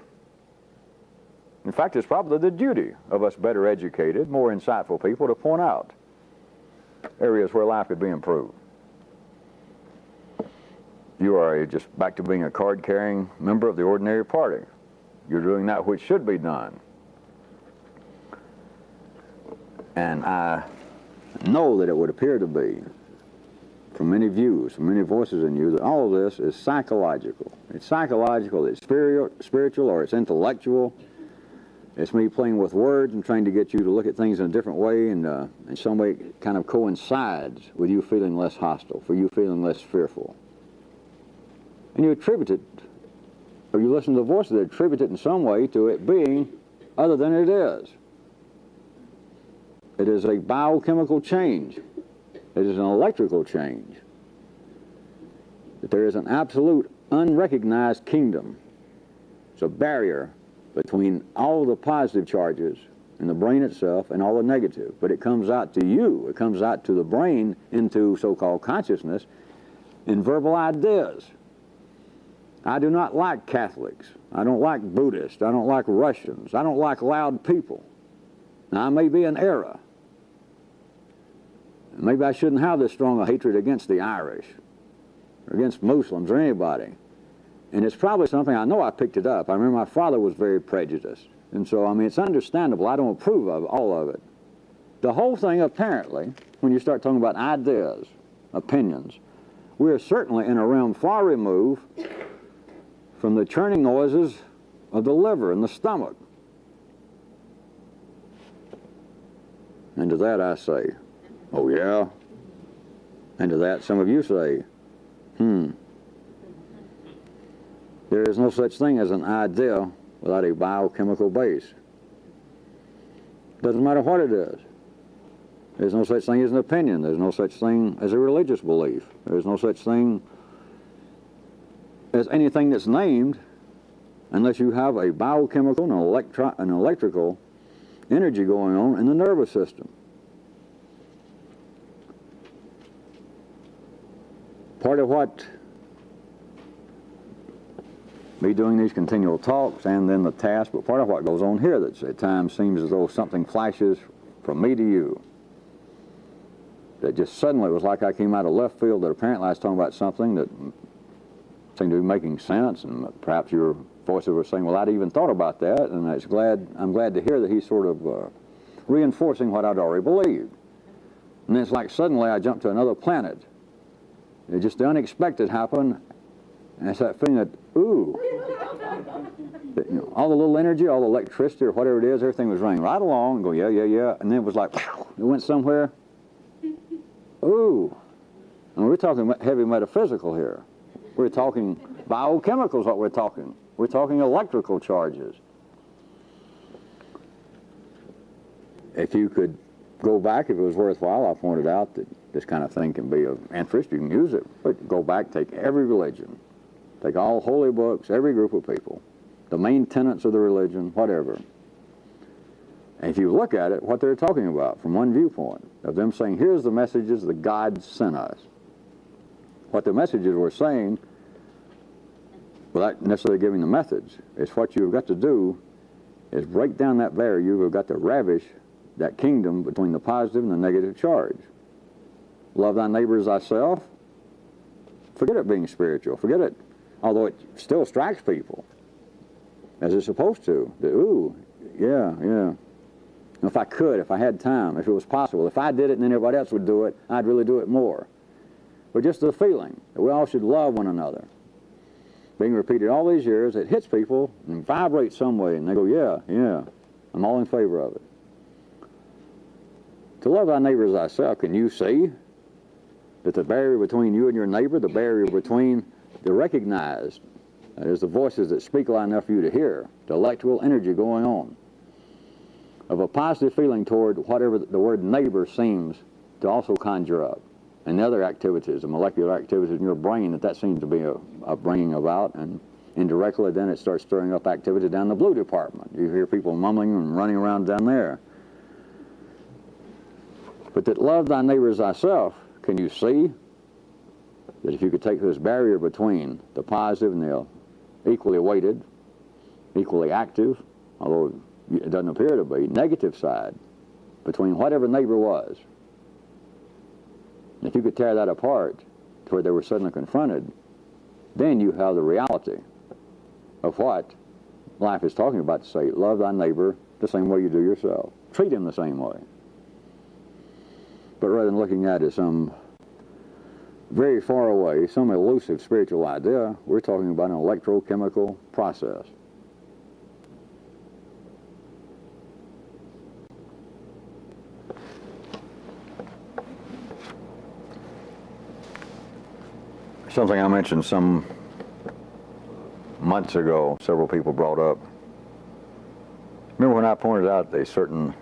In fact, it's probably the duty of us better educated, more insightful people to point out areas where life could be improved. You are just back to being a card-carrying member of the ordinary party. You're doing that which should be done. And I know that it would appear to be, from many views, from many voices in you, that all of this is psychological. It's psychological, it's spiritual, or it's intellectual. It's me playing with words and trying to get you to look at things in a different way, and in some way it kind of coincides with you feeling less hostile, for you feeling less fearful. And you attribute it, or you listen to the voices that attribute it in some way to it being other than it is. It is a biochemical change. It is an electrical change. That there is an absolute unrecognized kingdom. It's a barrier between all the positive charges in the brain itself and all the negative. But it comes out to you. It comes out to the brain into so-called consciousness in verbal ideas. I do not like Catholics. I don't like Buddhists. I don't like Russians. I don't like loud people. Now, I may be an error. Maybe I shouldn't have this strong a hatred against the Irish or against Muslims or anybody. And it's probably something, I know I picked it up. I remember my father was very prejudiced. And so, I mean, it's understandable. I don't approve of all of it. The whole thing, apparently, when you start talking about ideas, opinions, we're certainly in a realm far removed from the churning noises of the liver and the stomach. And to that I say, oh yeah? And to that some of you say, There is no such thing as an idea without a biochemical base. Doesn't matter what it is. There's no such thing as an opinion. There's no such thing as a religious belief. There's no such thing as anything that's named unless you have a biochemical and an electrical energy going on in the nervous system. Part of what me doing these continual talks and then the task, but part of what goes on here that at times seems as though something flashes from me to you. That just suddenly it was like I came out of left field, that apparently I was talking about something that seemed to be making sense, and perhaps your voices were saying, well, I'd even thought about that, and I'm glad to hear that he's sort of reinforcing what I'd already believed. And then it's like suddenly I jumped to another planet. It just the unexpected happened, and it's that feeling that, ooh, that, you know, all the little energy, all the electricity or whatever it is, everything was running right along and go, yeah, yeah, yeah, and then it was like, it went somewhere. Ooh, and we're talking heavy metaphysical here. We're talking biochemicals, what we're talking. We're talking electrical charges. If you could go back, if it was worthwhile, I pointed out that this kind of thing can be of interest. You can use it, but go back, take every religion, take all holy books, every group of people, the main tenets of the religion, whatever. And if you look at it, what they're talking about from one viewpoint, of them saying, here's the messages that God sent us. What the messages were saying, without necessarily giving the methods, is what you've got to do is break down that barrier. You've got to ravish that kingdom between the positive and the negative charge. Love thy neighbor as thyself. Forget it being spiritual. Forget it, although it still strikes people, as it's supposed to. That, ooh, yeah, yeah. If I could, if I had time, if it was possible, if I did it and then everybody else would do it, I'd really do it more. But just the feeling that we all should love one another, being repeated all these years, it hits people and vibrates some way, and they go, yeah, yeah, I'm all in favor of it. To love thy neighbor as thyself, can you see that the barrier between you and your neighbor, the barrier between the recognized, that is the voices that speak loud enough for you to hear, the electrical energy going on, of a positive feeling toward whatever the word neighbor seems to also conjure up, and the other activities, the molecular activities in your brain that seems to be a bringing about, and indirectly then it starts stirring up activity down the blue department. You hear people mumbling and running around down there. But that love thy neighbor as thyself, can you see that if you could take this barrier between the positive and the equally weighted, equally active, although it doesn't appear to be, negative side, between whatever neighbor was, if you could tear that apart to where they were suddenly confronted, then you have the reality of what life is talking about to say, love thy neighbor the same way you do yourself. Treat him the same way. But rather than looking at it as some very far away, some elusive spiritual idea, we're talking about an electrochemical process. Something I mentioned some months ago, several people brought up. Remember when I pointed out a certain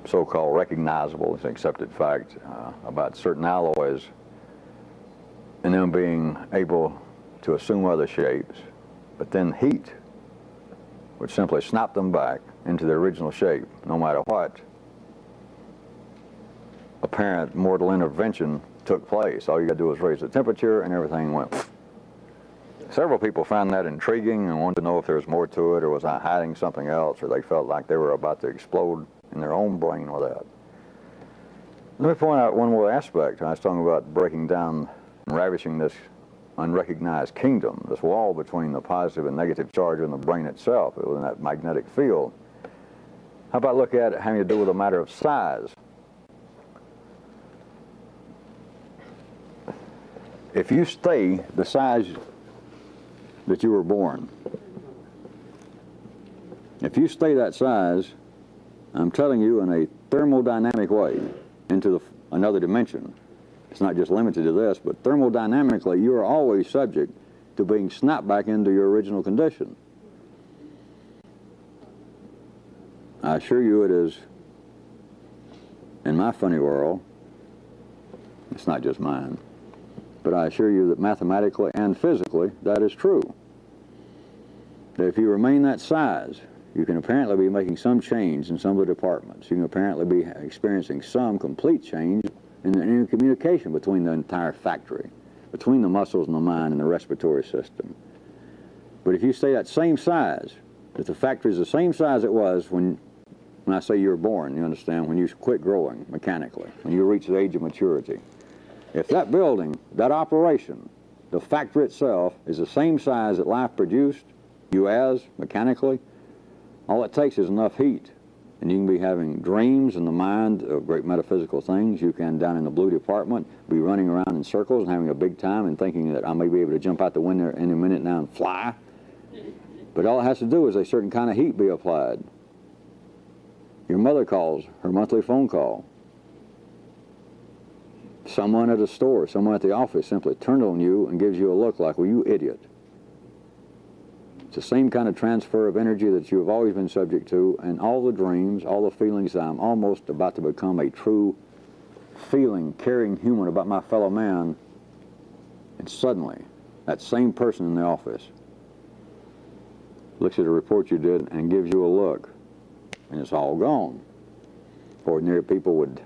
so-called recognizable, accepted fact about certain alloys and them being able to assume other shapes, but then heat would simply snap them back into their original shape, no matter what apparent mortal intervention took place. All you got to do was raise the temperature and everything went. Several people found that intriguing and wanted to know if there was more to it, or was I hiding something else, or they felt like they were about to explode in their own brain with that. Let me point out one more aspect. I was talking about breaking down and ravishing this unrecognized kingdom, this wall between the positive and negative charge in the brain itself, within that magnetic field. How about look at it having to do with a matter of size? If you stay the size that you were born, if you stay that size, I'm telling you, in a thermodynamic way, into another dimension, it's not just limited to this, but thermodynamically, you are always subject to being snapped back into your original condition. I assure you it is, in my funny world, it's not just mine, but I assure you that mathematically and physically, that is true. That if you remain that size, you can apparently be making some change in some of the departments. You can apparently be experiencing some complete change in communication between the entire factory, between the muscles and the mind and the respiratory system. But if you stay that same size, if the factory is the same size it was when I say you were born, you understand, when you quit growing mechanically, when you reach the age of maturity, if that building, that operation, the factory itself is the same size that life produced you as mechanically, all it takes is enough heat, and you can be having dreams in the mind of great metaphysical things. You can, down in the blue department, be running around in circles and having a big time and thinking that I may be able to jump out the window any minute now and fly. But all it has to do is a certain kind of heat be applied. Your mother calls, her monthly phone call. Someone at a store, someone at the office simply turns on you and gives you a look like, well, you idiot. It's the same kind of transfer of energy that you have always been subject to, and all the dreams, all the feelings that I'm almost about to become a true feeling, caring human about my fellow man, and suddenly, that same person in the office looks at a report you did and gives you a look, and it's all gone. Ordinary people would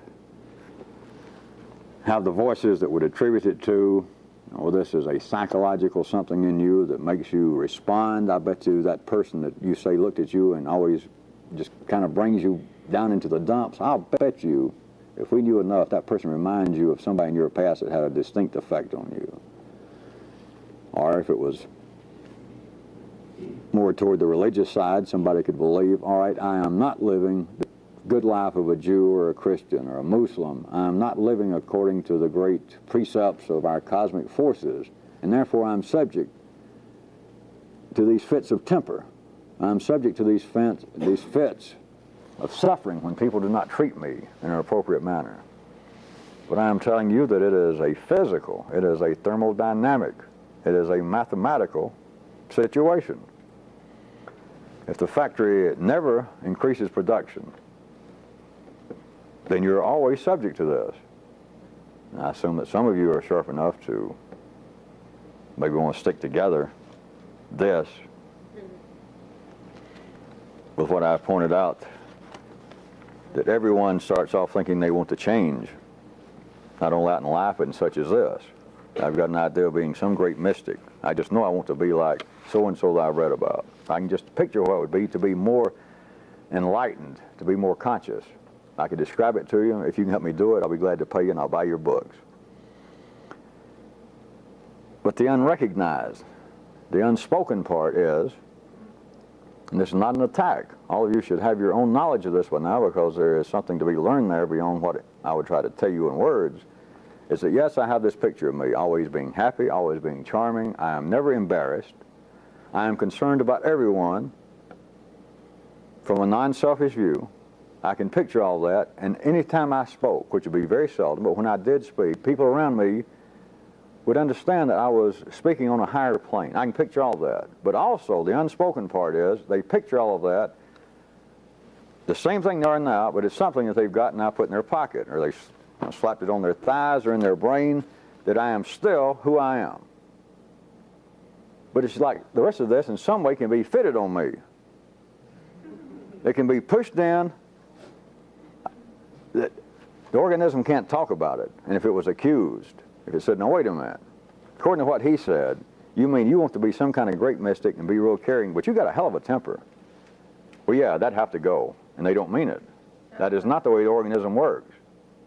have the voices that would attribute it to, oh, this is a psychological something in you that makes you respond. I bet you that person that you say looked at you and always just kind of brings you down into the dumps, I'll bet you, if we knew enough, that person reminds you of somebody in your past that had a distinct effect on you. Or if it was more toward the religious side, somebody could believe, all right, I am not living the good life of a Jew or a Christian or a Muslim. I am not living according to the great precepts of our cosmic forces, and therefore I'm subject to these fits of temper. I'm subject to these fits of suffering when people do not treat me in an appropriate manner. But I am telling you that it is a physical, it is a thermodynamic, it is a mathematical situation. If the factory never increases production, then you're always subject to this. And I assume that some of you are sharp enough to maybe want to stick together this with what I pointed out, that everyone starts off thinking they want to change, not only out in life, but in such as this. I've got an idea of being some great mystic. I just know I want to be like so-and-so that I've read about. I can just picture what it would be to be more enlightened, to be more conscious. I could describe it to you. If you can help me do it, I'll be glad to pay you and I'll buy your books. But the unrecognized, the unspoken part is, and this is not an attack. All of you should have your own knowledge of this one now, because there is something to be learned there beyond what I would try to tell you in words, is that yes, I have this picture of me, always being happy, always being charming. I am never embarrassed. I am concerned about everyone from a non-selfish view. I can picture all that, and any time I spoke, which would be very seldom, but when I did speak, people around me would understand that I was speaking on a higher plane. I can picture all that. But also, the unspoken part is, they picture all of that, the same thing they are now, but it's something that they've got now put in their pocket, or they slapped it on their thighs or in their brain, that I am still who I am. But it's like the rest of this in some way can be fitted on me. It can be pushed in. The organism can't talk about it. And if it was accused, if it said, now wait a minute, according to what he said, you mean you want to be some kind of great mystic and be real caring, but you got a hell of a temper. Well, yeah, that'd have to go, and they don't mean it. That is not the way the organism works.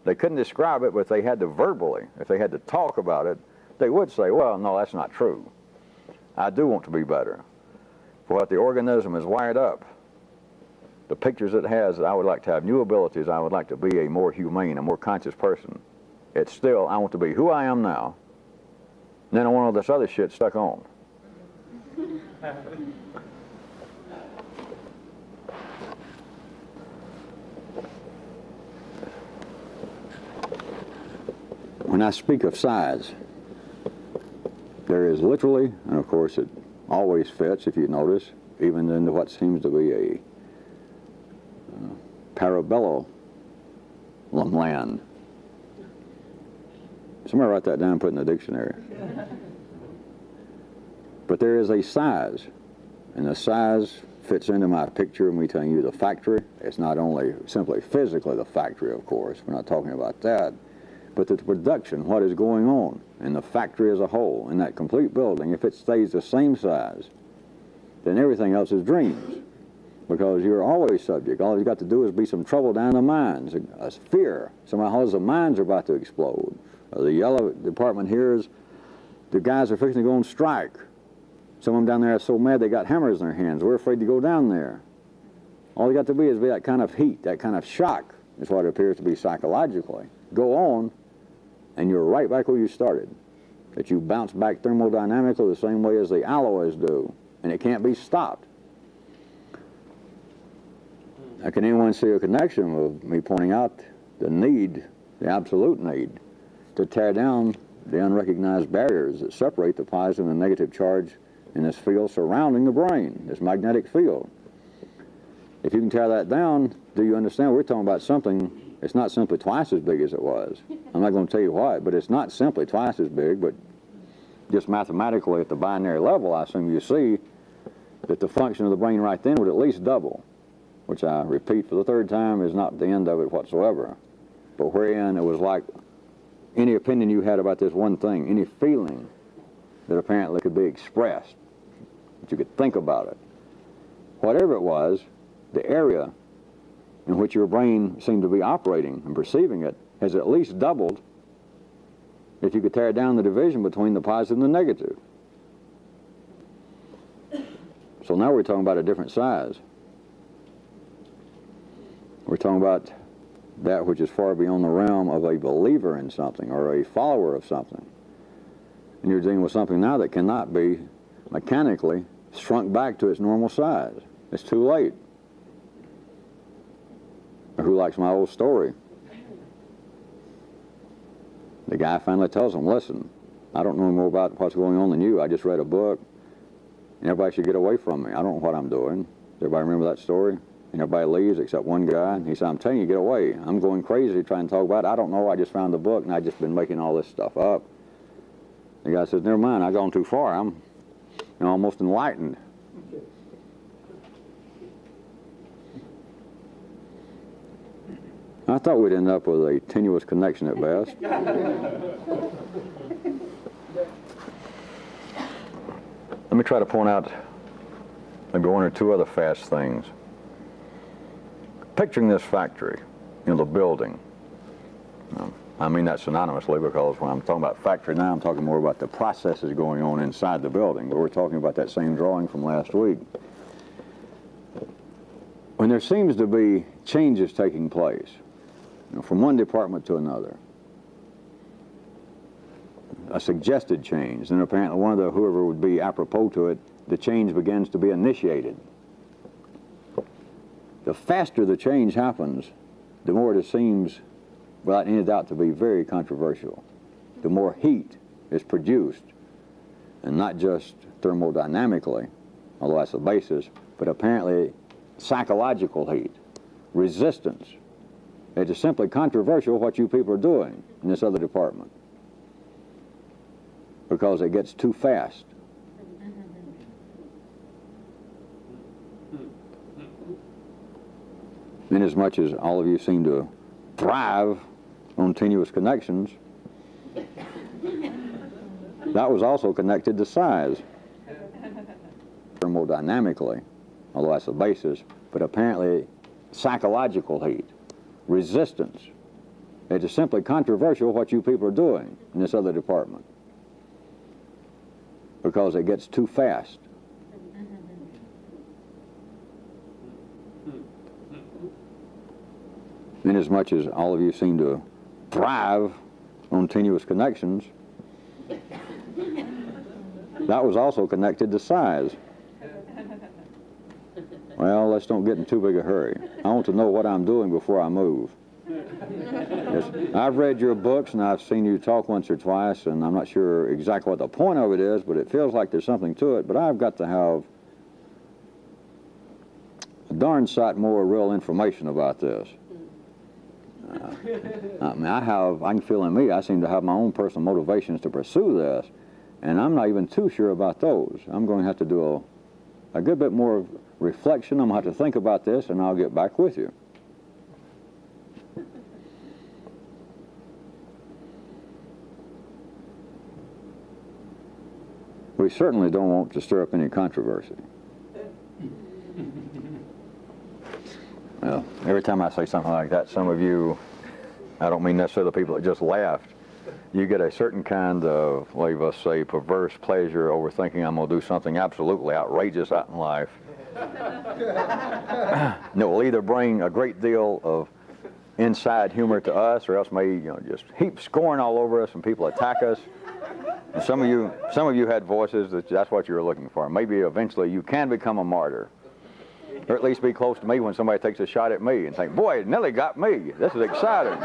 They couldn't describe it, but if they had to verbally, if they had to talk about it, they would say, well, no, that's not true. I do want to be better. For what the organism is wired up, the pictures it has, that I would like to have new abilities, I would like to be a more humane, a more conscious person. It's still, I want to be who I am now, and then I want all this other shit stuck on. When I speak of size, there is literally, and of course it always fits if you notice, even into what seems to be a parabellum land. Somebody write that down and put it in the dictionary. But there is a size, and the size fits into my picture of me telling you the factory. It's not only simply physically the factory, of course, we're not talking about that, but the production, what is going on in the factory as a whole, in that complete building. If it stays the same size, then everything else is dreams, because you're always subject. All you've got to do is be some trouble down in the mines, a fear. Somehow the mines are about to explode. The yellow department hears the guys are fixing to go on strike. Some of them down there are so mad they got hammers in their hands. We're afraid to go down there. All you got to be is be that kind of heat, that kind of shock is what it appears to be psychologically. Go on, and you're right back where you started. That you bounce back thermodynamically the same way as the alloys do, and it can't be stopped. Now, can anyone see a connection with me pointing out the need, the absolute need, to tear down the unrecognized barriers that separate the positive and negative charge in this field surrounding the brain, this magnetic field? If you can tear that down, do you understand? We're talking about something, it's not simply twice as big as it was. I'm not going to tell you what, but it's not simply twice as big, but just mathematically at the binary level, I assume you see that the function of the brain right then would at least double, which I repeat for the third time is not the end of it whatsoever. But wherein it was like any opinion you had about this one thing, any feeling that apparently could be expressed, that you could think about it. Whatever it was, the area in which your brain seemed to be operating and perceiving it has at least doubled if you could tear down the division between the positive and the negative. So now we're talking about a different size. We're talking about that which is far beyond the realm of a believer in something or a follower of something. And you're dealing with something now that cannot be mechanically shrunk back to its normal size. It's too late. Or who likes my old story? The guy finally tells him, listen, I don't know more about what's going on than you. I just read a book, and everybody should get away from me. I don't know what I'm doing. Does everybody remember that story? And everybody leaves except one guy. And he said, I'm telling you, get away. I'm going crazy trying to talk about it. I don't know. I just found the book, and I've just been making all this stuff up. The guy says, never mind. I've gone too far. I'm almost enlightened. I thought we'd end up with a tenuous connection at best. Let me try to point out maybe one or two other fast things. Picturing this factory, the building. I mean that synonymously, because when I'm talking about factory now, I'm talking more about the processes going on inside the building. But we're talking about that same drawing from last week. When there seems to be changes taking place, from one department to another, a suggested change, then apparently one of the whoever would be apropos to it, the change begins to be initiated. The faster the change happens, the more it seems, without any doubt, to be very controversial. The more heat is produced, and not just thermodynamically, although that's the basis, but apparently psychological heat, resistance. It is simply controversial what you people are doing in this other department, because it gets too fast. Inasmuch as all of you seem to thrive on tenuous connections, that was also connected to size. Thermodynamically, although that's the basis, but apparently psychological heat, resistance. It is simply controversial what you people are doing in this other department, because it gets too fast. Inasmuch as all of you seem to thrive on tenuous connections, that was also connected to size. Well, let's don't get in too big a hurry. I want to know what I'm doing before I move. Yes, I've read your books and I've seen you talk once or twice, and I'm not sure exactly what the point of it is, but it feels like there's something to it. But I've got to have a darn sight more real information about this. I mean, I can feel in me, I seem to have my own personal motivations to pursue this, and I'm not even too sure about those. I'm going to have to do a good bit more reflection. I'm going to have to think about this, and I'll get back with you. We certainly don't want to stir up any controversy. Well, every time I say something like that, some of you, I don't mean necessarily the people that just laughed, you get a certain kind of, let's say, perverse pleasure over thinking I'm going to do something absolutely outrageous out in life. That will either bring a great deal of inside humor to us, or else may just heap scorn all over us and people attack us. And some of you had voices that's what you were looking for. Maybe eventually you can become a martyr, or at least be close to me when somebody takes a shot at me and think, boy, it nearly got me. This is exciting.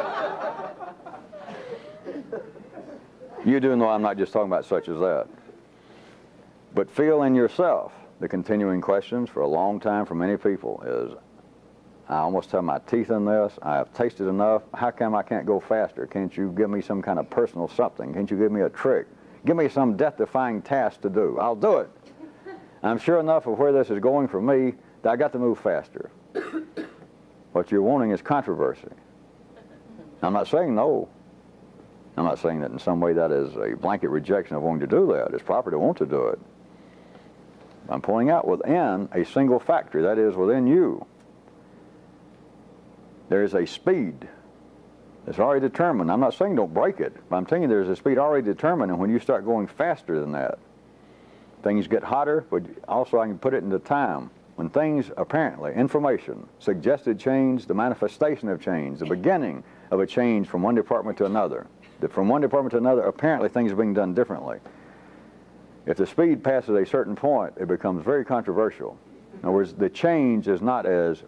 You do know I'm not just talking about such as that. But feel in yourself the continuing questions for a long time for many people is, I almost have my teeth in this. I have tasted enough. How come I can't go faster? Can't you give me some kind of personal something? Can't you give me a trick? Give me some death-defying task to do. I'll do it. I'm sure enough of where this is going for me that I got to move faster. What you're wanting is controversy. I'm not saying no. I'm not saying that in some way that is a blanket rejection of wanting to do that. It's proper to want to do it. I'm pointing out within a single factor, that is within you, there is a speed that's already determined. I'm not saying don't break it, but I'm telling you there's a speed already determined, and when you start going faster than that, things get hotter, but also I can put it into time. When things apparently, information, suggested change, the manifestation of change, the beginning of a change from one department to another, that from one department to another, apparently things are being done differently. If the speed passes a certain point, it becomes very controversial. In other words, the change is not as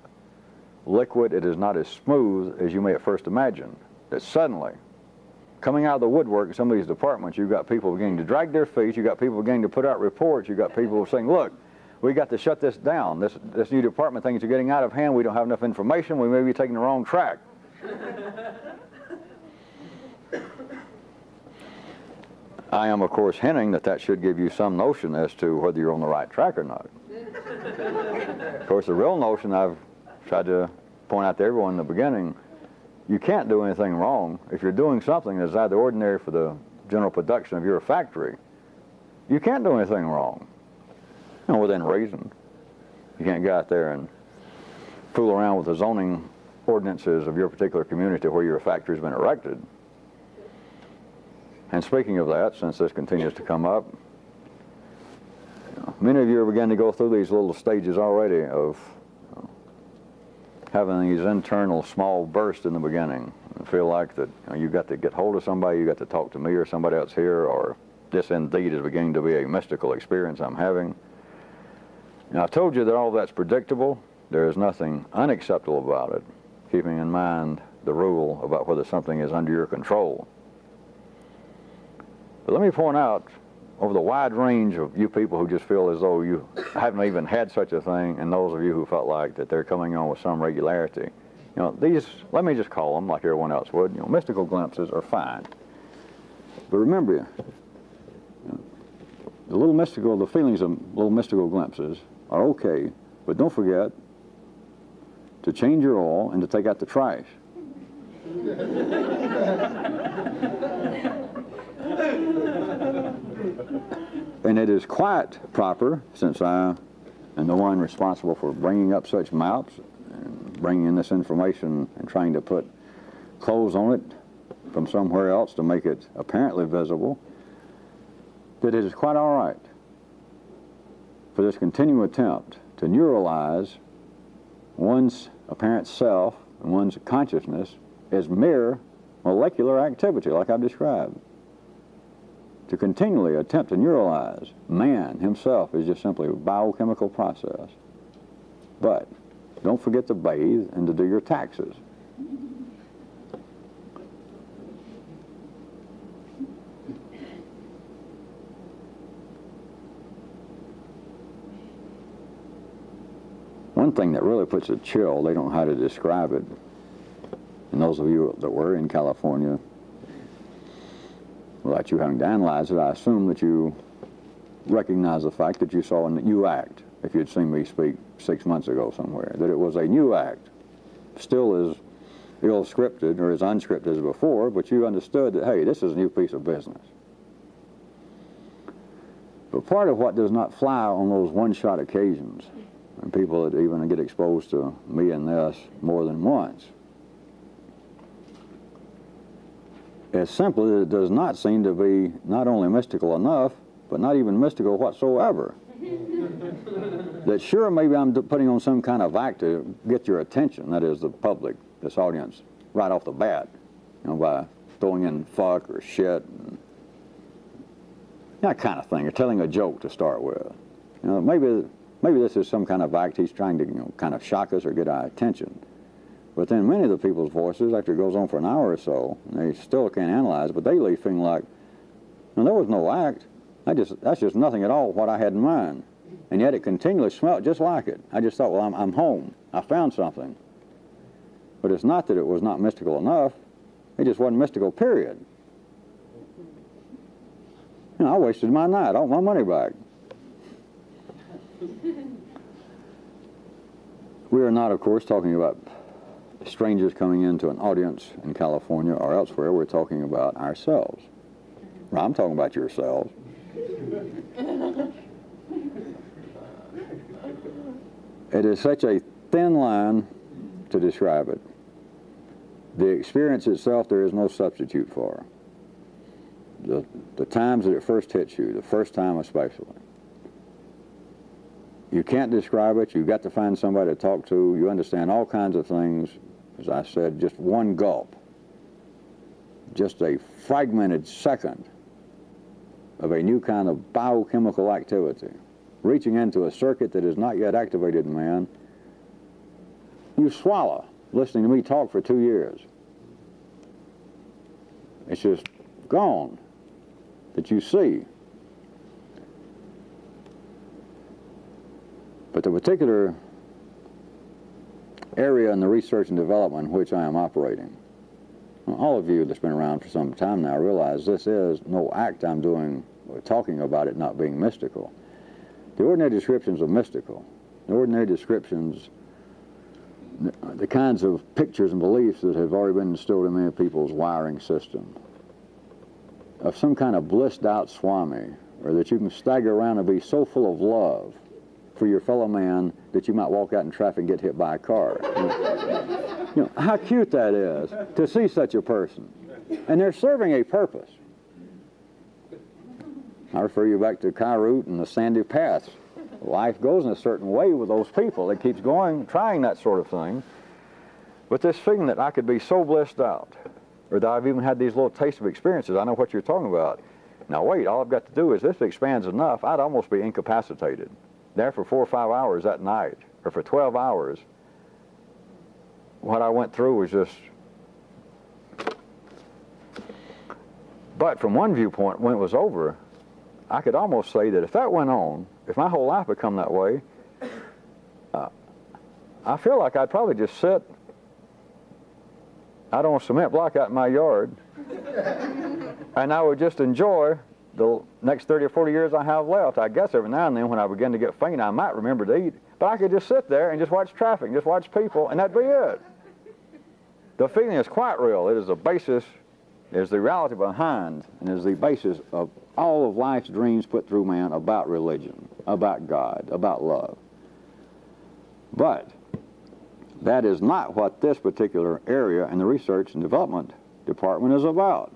liquid, it is not as smooth as you may at first imagine. That suddenly, coming out of the woodwork in some of these departments, you've got people beginning to drag their feet, you've got people beginning to put out reports, you've got people saying, look, we got to shut this down. This new department things are getting out of hand, we don't have enough information, we may be taking the wrong track. I am, of course, hinting that that should give you some notion as to whether you're on the right track or not. Of course, the real notion I've tried to point out to everyone in the beginning, you can't do anything wrong. If you're doing something that's out of the ordinary for the general production of your factory, you can't do anything wrong. You know, within reason. You can't go out there and fool around with the zoning ordinances of your particular community where your factory's been erected. And speaking of that, since this continues to come up, many of you are beginning to go through these little stages already of having these internal small bursts in the beginning. And feel like that you've got to get hold of somebody, you've got to talk to me or somebody else here, or this indeed is beginning to be a mystical experience I'm having. Now, I've told you that all that's predictable. There is nothing unacceptable about it, keeping in mind the rule about whether something is under your control. But let me point out, over the wide range of you people who just feel as though you haven't even had such a thing, and those of you who felt like that they're coming on with some regularity, these, let me just call them like everyone else would, mystical glimpses are fine. But remember, the feelings of little mystical glimpses are okay, but don't forget to change your oil and to take out the trash. And it is quite proper, since I am the one responsible for bringing up such maps and bringing in this information and trying to put clothes on it from somewhere else to make it apparently visible, that it is quite all right for this continual attempt to neuralize one's apparent self and one's consciousness as mere molecular activity, like I've described. To continually attempt to neuralize man himself is just simply a biochemical process. But don't forget to bathe and to do your taxes. One thing that really puts a chill, they don't know how to describe it, and those of you that were in California, without you having to analyze it, I assume that you recognize the fact that you saw a new act, if you'd seen me speak 6 months ago somewhere, that it was a new act, still as ill-scripted or as unscripted as before, but you understood that, hey, this is a new piece of business. But part of what does not fly on those one-shot occasions, and people that even get exposed to me in this more than once, is simply that it does not seem to be not only mystical enough, but not even mystical whatsoever. That sure, maybe I'm putting on some kind of act to get your attention, that is the public, this audience, right off the bat, by throwing in fuck or shit, and that kind of thing, or telling a joke to start with. Maybe this is some kind of act he's trying to, kind of shock us or get our attention. But then many of the people's voices, after it goes on for an hour or so, they still can't analyze, but they leave feeling like, no, there was no act. That's just nothing at all what I had in mind. And yet it continually smelled just like it. I just thought, well, I'm home. I found something. But it's not that it was not mystical enough. It just wasn't mystical, period. I wasted my night. I want my money back. We are not, of course, talking about strangers coming into an audience in California or elsewhere. We're talking about ourselves. Well, I'm talking about yourselves. It is such a thin line to describe it. The experience itself there is no substitute for. The times that it first hits you, the first time especially. You can't describe it. You've got to find somebody to talk to. You understand all kinds of things. As I said, just one gulp. Just a fragmented second of a new kind of biochemical activity, reaching into a circuit that is not yet activated in man, you swallow listening to me talk for 2 years. It's just gone, that you see. But the particular area in the research and development in which I am operating, all of you that's been around for some time now realize this is no act I'm doing or talking about it not being mystical. The ordinary descriptions of mystical, the ordinary descriptions, the kinds of pictures and beliefs that have already been instilled in many people's wiring system, of some kind of blissed out Swami, or that you can stagger around and be so full of love for your fellow man that you might walk out in traffic and get hit by a car. You know, how cute that is to see such a person. And they're serving a purpose. I refer you back to Kairut and the sandy paths. Life goes in a certain way with those people. It keeps going, trying that sort of thing. But this feeling that I could be so blissed out, or that I've even had these little tastes of experiences, I know what you're talking about. Now wait, all I've got to do is, if it expands enough, I'd almost be incapacitated. There for 4 or 5 hours that night, or for 12 hours, what I went through was just... But from one viewpoint, when it was over, I could almost say that if that went on, if my whole life become that way, I feel like I'd probably just sit out on a cement block out in my yard, and I would just enjoy the next 30 or 40 years I have left. I guess every now and then when I begin to get faint, I might remember to eat, but I could just sit there and just watch traffic, just watch people, and that'd be it. The feeling is quite real. It is the basis, it is the reality behind, and is the basis of all of life's dreams put through man about religion, about God, about love. But that is not what this particular area in the research and development department is about.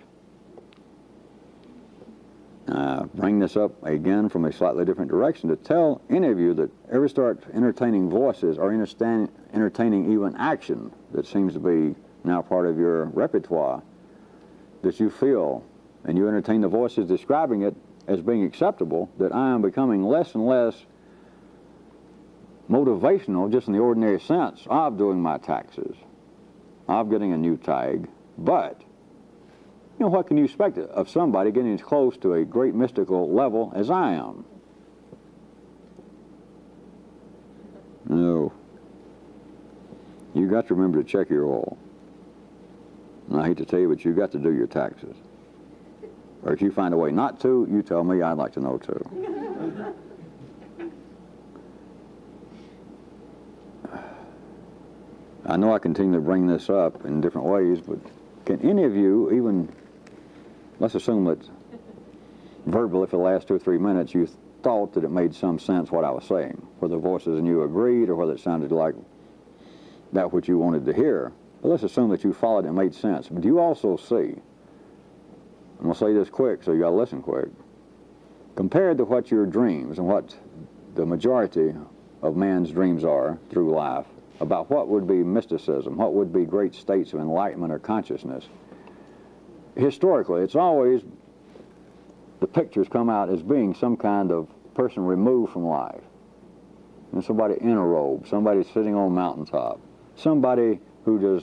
Bring this up again from a slightly different direction to tell any of you that ever start entertaining voices or entertaining even action that seems to be now part of your repertoire, that you feel, and you entertain the voices describing it as being acceptable, that I am becoming less and less motivational, just in the ordinary sense of doing my taxes, of getting a new tag. But you know, what can you expect of somebody getting as close to a great mystical level as I am? No. You got to remember to check your oil. And I hate to tell you, but you got to do your taxes. Or if you find a way not to, you tell me, I'd like to know too. I know I continue to bring this up in different ways, but can any of you even, let's assume that verbally for the last 2 or 3 minutes you thought that it made some sense what I was saying, whether voices in you agreed or whether it sounded like that which you wanted to hear. But let's assume that you followed and it made sense. But do you also see, I'm going to say this quick, so you got to listen quick, compared to what your dreams and what the majority of man's dreams are through life, about what would be mysticism, what would be great states of enlightenment or consciousness. Historically, it's always, the pictures come out as being some kind of person removed from life. And somebody in a robe, somebody sitting on a mountaintop, somebody who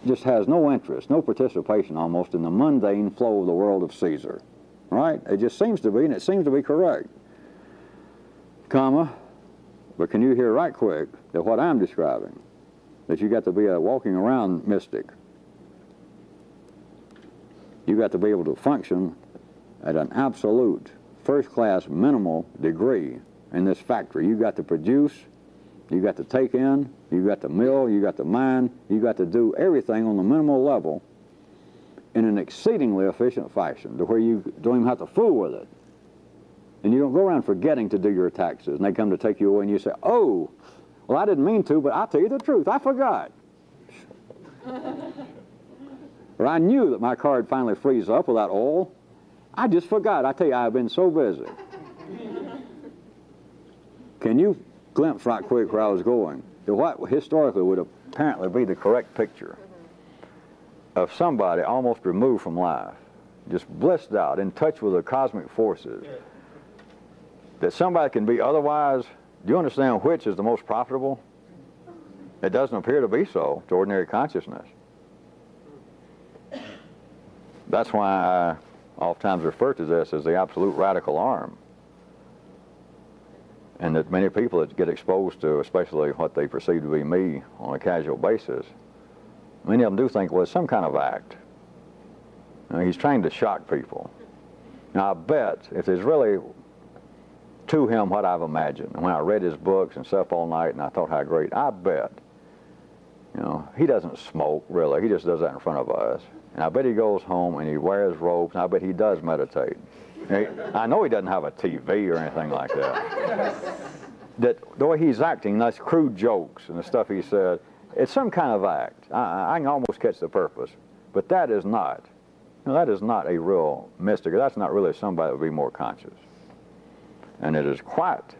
just has no interest, no participation almost in the mundane flow of the world of Caesar. Right? It just seems to be, and it seems to be correct. Comma, but can you hear right quick that what I'm describing, that you got to be a walking around mystic. You got to be able to function at an absolute first-class minimal degree in this factory. You got to produce, you got to take in, you got to mill, you got to mine, you got to do everything on the minimal level in an exceedingly efficient fashion to where you don't even have to fool with it. And you don't go around forgetting to do your taxes, and they come to take you away and you say, oh, well, I didn't mean to, but I'll tell you the truth, I forgot. Or I knew that my car would finally freeze up without oil. I just forgot. I tell you, I've been so busy. Can you glimpse right quick where I was going? To what historically would apparently be the correct picture of somebody almost removed from life, just blissed out, in touch with the cosmic forces. That somebody can be otherwise, do you understand which is the most profitable? It doesn't appear to be so to ordinary consciousness. That's why I oftentimes refer to this as the absolute radical arm. And that many people that get exposed to, especially what they perceive to be me on a casual basis, many of them do think, well, it's some kind of act. You know, he's trying to shock people. Now, I bet if there's really to him what I've imagined, and when I read his books and slept all night and I thought how great, I bet, you know, he doesn't smoke, really. He just does that in front of us. And I bet he goes home and he wears robes, and I bet he does meditate. I know he doesn't have a TV or anything like that. That the way he's acting, those crude jokes and the stuff he said, it's some kind of act. I can almost catch the purpose, but that is not. You know, that is not a real mystic. That's not really somebody that would be more conscious. And it is quite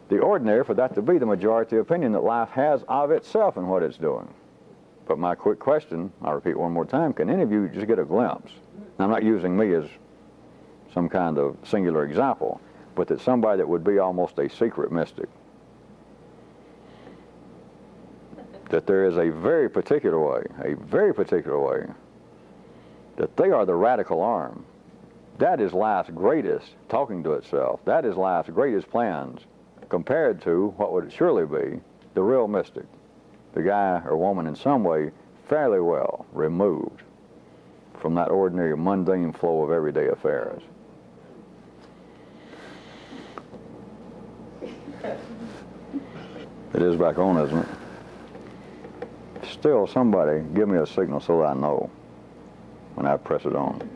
the ordinary for that to be the majority opinion that life has of itself and what it's doing. But my quick question, I'll repeat one more time, can any of you just get a glimpse? And I'm not using me as some kind of singular example, but that somebody that would be almost a secret mystic, that there is a very particular way, that they are the radical arm. That is life's greatest talking to itself. That is life's greatest plans compared to what would surely be the real mystic, the guy or woman in some way fairly well removed from that ordinary mundane flow of everyday affairs. It is back on, isn't it? Still, somebody give me a signal so that I know when I press it on.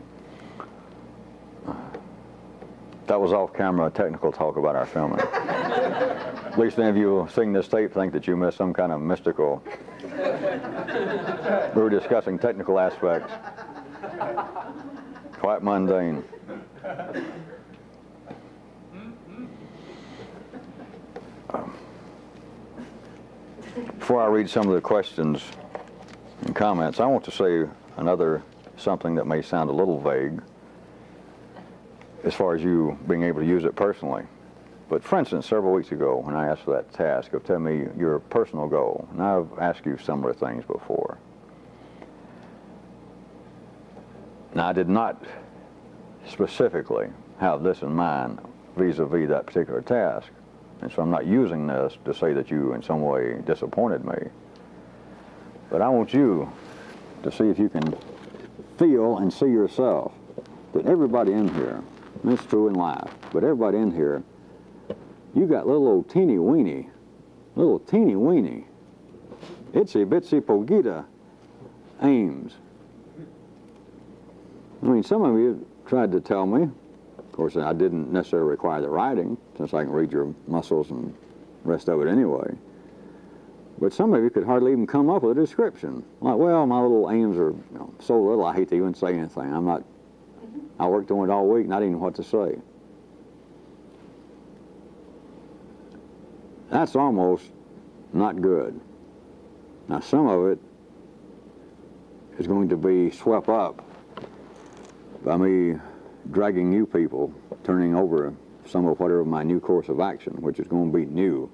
That was off-camera technical talk about our filming. At least any of you seeing this tape think that you missed some kind of mystical... We were discussing technical aspects. Quite mundane. Before I read some of the questions and comments, I want to say something that may sound a little vague as far as you being able to use it personally. But for instance, several weeks ago when I asked for that task of tell me your personal goal, and I've asked you similar things before. Now, I did not specifically have this in mind vis-a-vis that particular task. And so I'm not using this to say that you in some way disappointed me. But I want you to see if you can feel and see yourself that everybody in here, and it's true in life, but everybody in here, you got little old teeny weeny, itsy bitsy pogita aims. I mean, some of you tried to tell me, of course I didn't necessarily require the writing, since I can read your muscles and the rest of it anyway. But some of you could hardly even come up with a description. Like, well, my little aims are so little I hate to even say anything. I worked on it all week, not even know what to say. That's almost not good. Now, some of it is going to be swept up by me dragging you people, turning over some of whatever my new course of action, which is going to be new,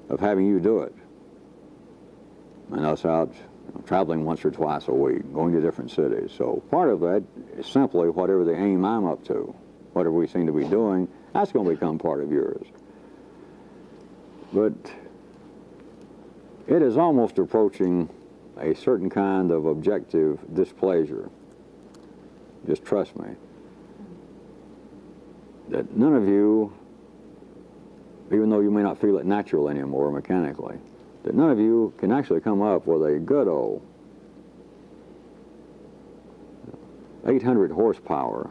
of having you do it. And us out traveling once or twice a week, going to different cities. So part of that is simply whatever the aim I'm up to, whatever we seem to be doing, that's going to become part of yours. But it is almost approaching a certain kind of objective displeasure. Just trust me. That none of you, even though you may not feel it naturally anymore mechanically, that none of you can actually come up with a good old 800 horsepower,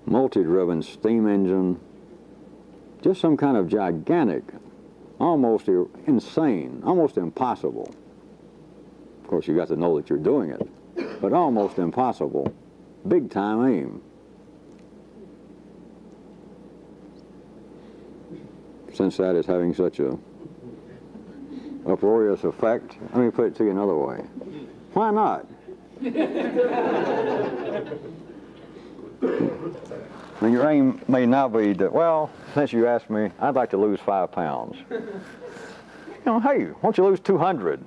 multi-driven steam engine, just some kind of gigantic, almost insane, almost impossible. Of course, you got to know that you're doing it, but almost impossible, big-time aim. Since that is having such a uproarious effect, let me put it to you another way. Why not? Then your aim may now be that, well, since you asked me, I'd like to lose 5 pounds. Hey, why don't you lose 200?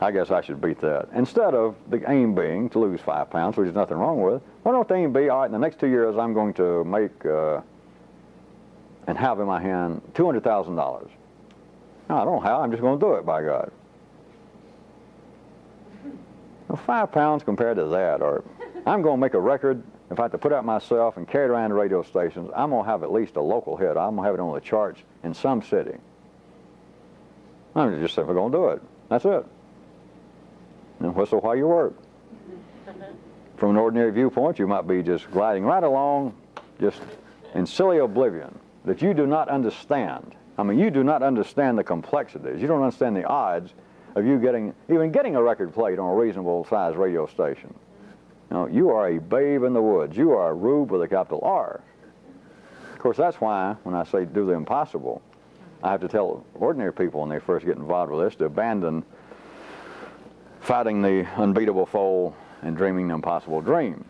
I guess I should beat that. Instead of the aim being to lose 5 pounds, which is nothing wrong with, why don't the aim be, all right, in the next 2 years, I'm going to make and have in my hand $200,000. No, I don't know how, I'm just going to do it, by God. Well, 5 pounds compared to that, or I'm going to make a record. If I have to put out myself and carry it around the radio stations, I'm going to have at least a local hit. I'm going to have it on the charts in some city. I'm just simply going to do it. That's it. And whistle while you work. From an ordinary viewpoint, you might be just gliding right along, just in silly oblivion that you do not understand. I mean, you do not understand the complexities. You don't understand the odds of you even getting a record played on a reasonable sized radio station. No, you are a babe in the woods. You are a rube with a capital R. Of course, that's why when I say do the impossible, I have to tell ordinary people when they first get involved with this to abandon fighting the unbeatable foe and dreaming the impossible dream.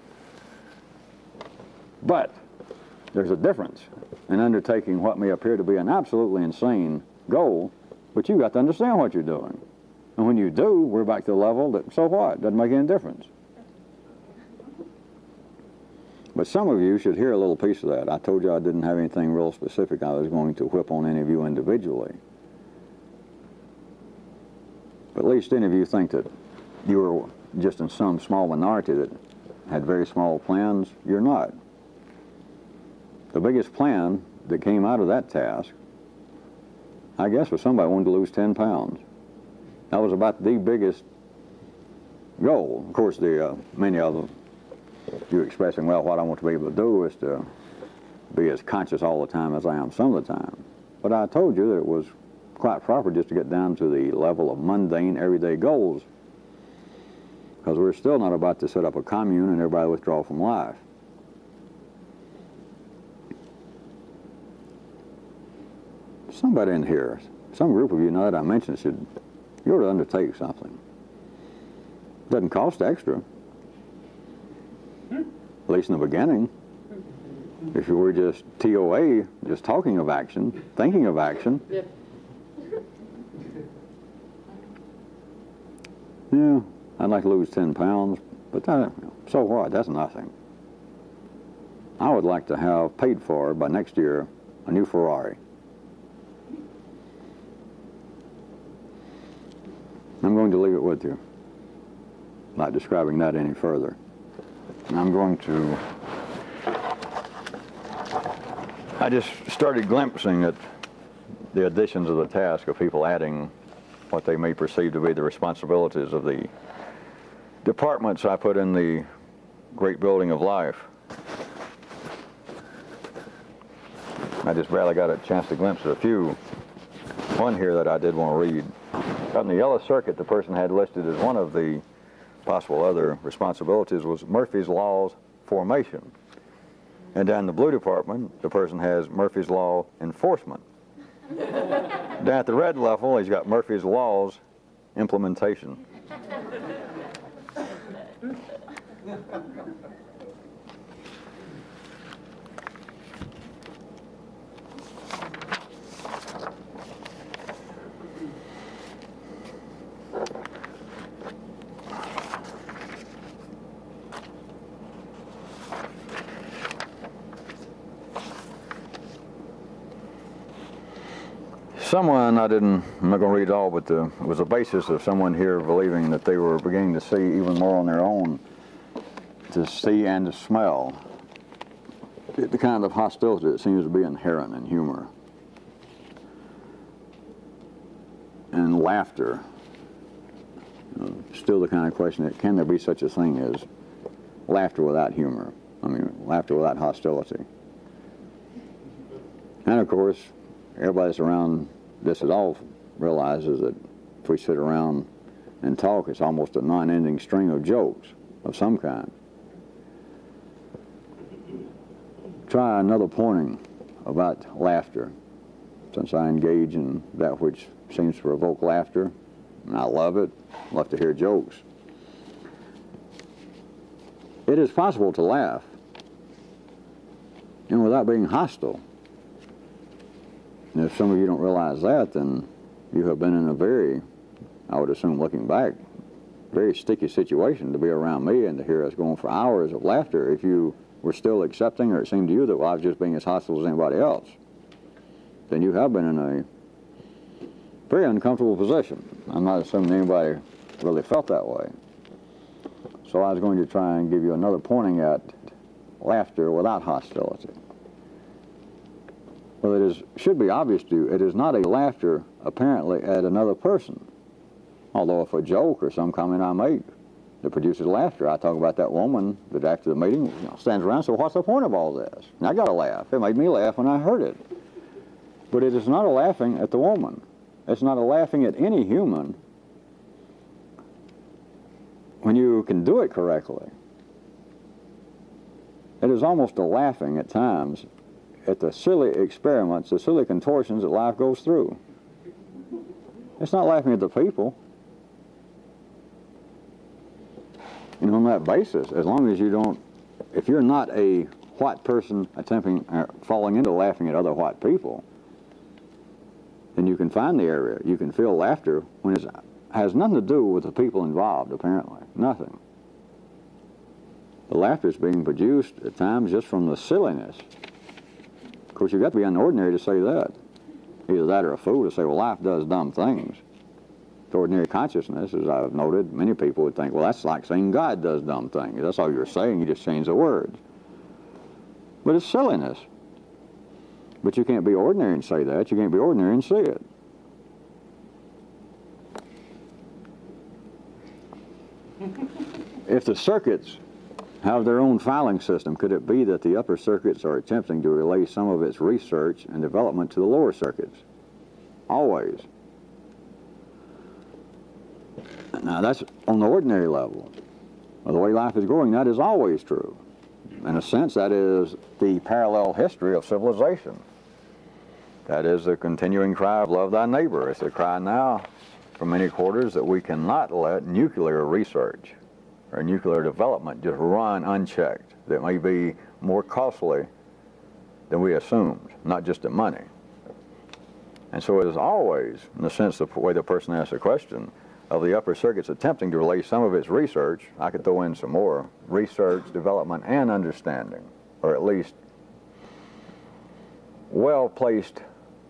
But there's a difference in undertaking what may appear to be an absolutely insane goal, but you've got to understand what you're doing. And when you do, we're back to the level that, so what? Doesn't make any difference. But some of you should hear a little piece of that. I told you I didn't have anything real specific I was going to whip on any of you individually. But at least any of you think that you were just in some small minority that had very small plans. You're not. The biggest plan that came out of that task, I guess, was somebody wanted to lose 10 pounds. That was about the biggest goal. Of course, many of them, you expressing, well, what I want to be able to do is to be as conscious all the time as I am some of the time. But I told you that it was quite proper just to get down to the level of mundane, everyday goals, because we're still not about to set up a commune and everybody withdraw from life. Somebody in here, some group of you now that I mentioned, you ought to undertake something. Doesn't cost extra. At least in the beginning. If you were just TOA, just talking of action, thinking of action. Yeah, I'd like to lose 10 pounds, but that, so what? That's nothing. I would like to have paid for by next year a new Ferrari. I'm going to leave it with you, not describing that any further. I'm going to, I just started glimpsing at the additions of the task of people adding what they may perceive to be the responsibilities of the departments I put in the great building of life. I just barely got a chance to glimpse at a few. One here that I did want to read. Out in the yellow circuit, the person had listed as one of the possible other responsibilities was Murphy's Law's formation. And down in the blue department, the person has Murphy's Law enforcement. Down at the red level, he's got Murphy's Law's implementation. Someone, I'm not going to read it all, but it was a basis of someone here believing that they were beginning to see even more on their own, to see and to smell the kind of hostility that seems to be inherent in humor. And laughter, still the kind of question that can there be such a thing as laughter without humor? I mean, laughter without hostility. And of course, everybody that's around this at all realizes that if we sit around and talk, it's almost a non-ending string of jokes of some kind. Try another pointing about laughter. Since I engage in that which seems to provoke laughter, and I love it. Love to hear jokes. It is possible to laugh, and without being hostile. And if some of you don't realize that, then you have been in a very, I would assume looking back, very sticky situation to be around me and to hear us going for hours of laughter if you were still accepting, or it seemed to you that, well, I was just being as hostile as anybody else. Then you have been in a very uncomfortable position. I'm not assuming anybody really felt that way. So I was going to try and give you another pointing at laughter without hostility. Well, should be obvious to you, it is not a laughter apparently at another person. Although if a joke or some comment I make that produces laughter, I talk about that woman that after the meeting stands around and says, what's the point of all this? And I got to laugh. It made me laugh when I heard it. But it is not a laughing at the woman. It's not a laughing at any human when you can do it correctly. It is almost a laughing at times at the silly experiments, the silly contortions that life goes through. It's not laughing at the people. And on that basis, as long as you don't, if you're not a white person falling into laughing at other white people, then you can find the area. You can feel laughter when it has nothing to do with the people involved, apparently. Nothing. The laughter is being produced at times just from the silliness. Of course, you've got to be unordinary to say that. Either that or a fool to say, well, life does dumb things. To ordinary consciousness, as I've noted, many people would think, well, that's like saying God does dumb things. That's all you're saying. You just change the words. But it's silliness. But you can't be ordinary and say that. You can't be ordinary and see it. If the circuits have their own filing system, could it be that the upper circuits are attempting to relay some of its research and development to the lower circuits? Always. Now that's on the ordinary level. Well, the way life is going, that is always true. In a sense, that is the parallel history of civilization. That is the continuing cry of love thy neighbor. It's the cry now from many quarters that we cannot let nuclear research or nuclear development just run unchecked. That may be more costly than we assumed, not just the money. And so it is always, in the sense of the way the person asks the question, of the upper circuits attempting to relay some of its research, I could throw in some more, research, development, and understanding, or at least well-placed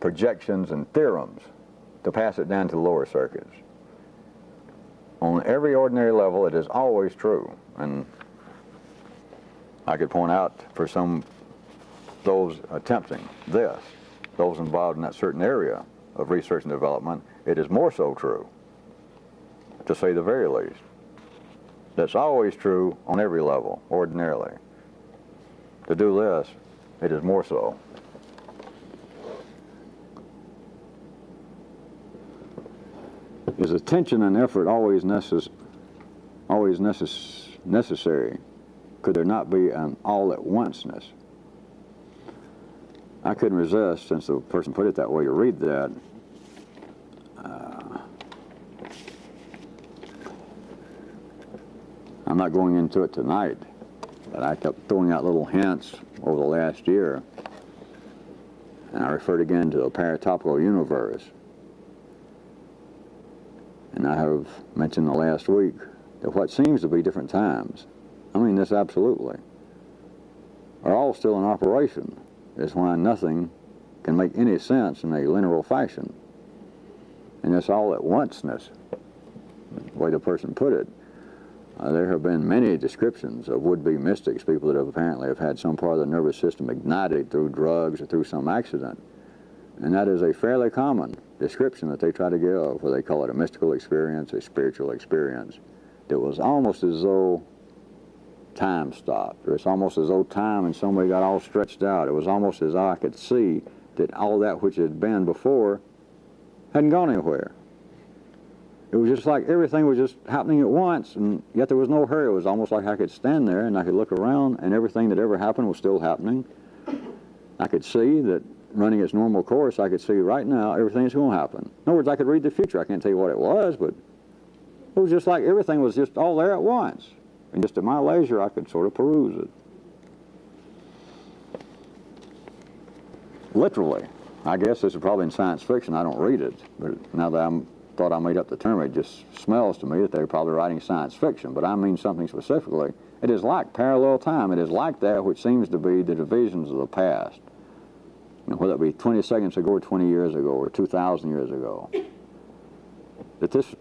projections and theorems to pass it down to the lower circuits. On every ordinary level, it is always true. And I could point out for those attempting this, those involved in that certain area of research and development, it is more so true, to say the very least. That's always true on every level, ordinarily. To do this, it is more so. Is attention and effort always necessary? Could there not be an all-at-onceness? I couldn't resist, since the person put it that way, to read that. I'm not going into it tonight, but I kept throwing out little hints over the last year. And I referred again to the paratopical universe. And I have mentioned the last week that what seems to be different times, I mean this absolutely, are all still in operation. Is why nothing can make any sense in a linear fashion. And it's all at onceness, the way the person put it. There have been many descriptions of would-be mystics, people that have apparently had some part of the nervous system ignited through drugs or through some accident. And that is a fairly common description that they try to give, where they call it a mystical experience, a spiritual experience. It was almost as though time stopped, or it's almost as though time in some way got all stretched out. It was almost as though I could see that all that which had been before hadn't gone anywhere. It was just like everything was just happening at once, and yet there was no hurry. It was almost like I could stand there and I could look around and everything that ever happened was still happening. I could see that running its normal course, I could see right now everything's going to happen. In other words, I could read the future. I can't tell you what it was, but it was just like everything was just all there at once. And just at my leisure, I could sort of peruse it. Literally. I guess this is probably in science fiction. I don't read it. But now that I thought I made up the term, it just smells to me that they're probably writing science fiction. But I mean something specifically. It is like parallel time. It is like that which seems to be the divisions of the past. You know, whether it be 20 seconds ago or 20 years ago or 2,000 years ago. That this,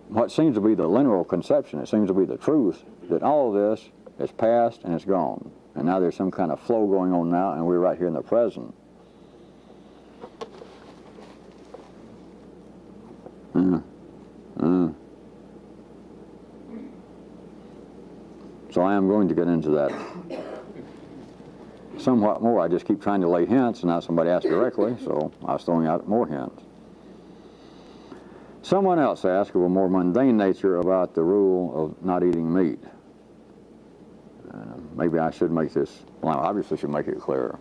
what seems to be the linear conception, it seems to be the truth, that all of this is past and it's gone. And now there's some kind of flow going on now, and we're right here in the present. So I am going to get into that somewhat more. I just keep trying to lay hints, and now somebody asked directly, so I was throwing out more hints. Someone else asked of a more mundane nature about the rule of not eating meat. Maybe I should make this, well, I obviously should make it clearer.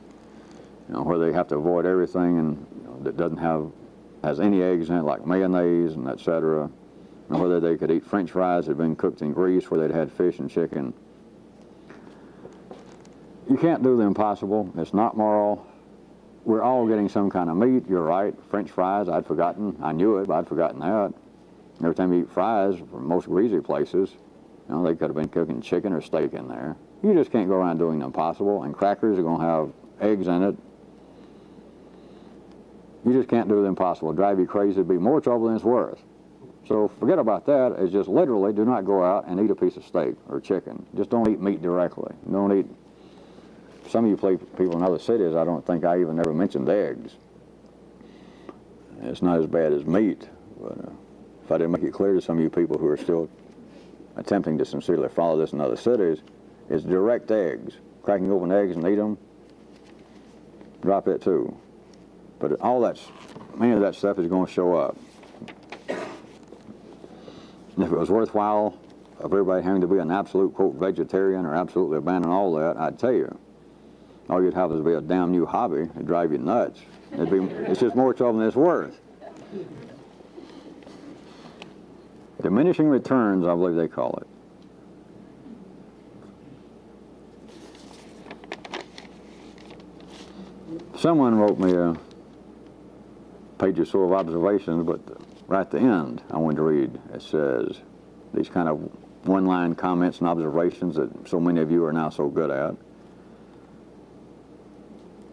You know, where they have to avoid everything and that doesn't have, has any eggs in it, like mayonnaise and etc. And whether they could eat French fries that had been cooked in grease, where they'd had fish and chicken. You can't do the impossible. It's not moral. We're all getting some kind of meat. You're right. French fries, I'd forgotten. I knew it, but I'd forgotten that. Every time you eat fries from most greasy places, you know, they could have been cooking chicken or steak in there. You just can't go around doing the impossible. And crackers are going to have eggs in it. You just can't do the impossible. It'd drive you crazy. It'd be more trouble than it's worth. So forget about that. It's just literally do not go out and eat a piece of steak or chicken. Just don't eat meat directly. Don't eat. Some of you people in other cities, I don't think I even ever mentioned eggs. It's not as bad as meat. But if I didn't make it clear to some of you people who are still attempting to sincerely follow this in other cities, it's direct eggs. Cracking open eggs and eat them, drop it too. But all that's, many of that stuff is going to show up. And if it was worthwhile of everybody having to be an absolute, quote, vegetarian or absolutely abandon all that, I'd tell you. All you'd have is be a damn new hobby. It'd drive you nuts. It's just more trouble than it's worth. Diminishing returns, I believe they call it. Someone wrote me a page or so of observations, but right at the end I wanted to read. It says these kind of one-line comments and observations that so many of you are now so good at.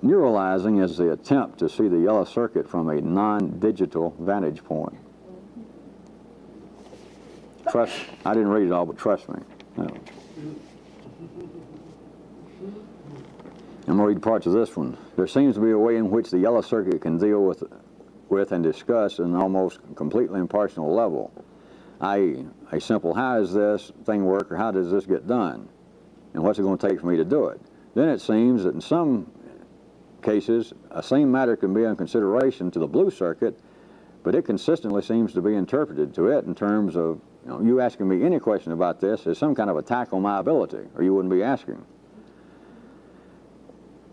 Neuralizing is the attempt to see the yellow circuit from a non-digital vantage point. Trust, I didn't read it all, but trust me. No. I'm going to read parts of this one. There seems to be a way in which the yellow circuit can deal with and discuss an almost completely impartial level, i.e., a simple how does this thing work or how does this get done and what's it going to take for me to do it. Then it seems that in some cases a same matter can be on consideration to the blue circuit, but it consistently seems to be interpreted to it in terms of, you asking me any question about this is some kind of attack on my ability, or you wouldn't be asking.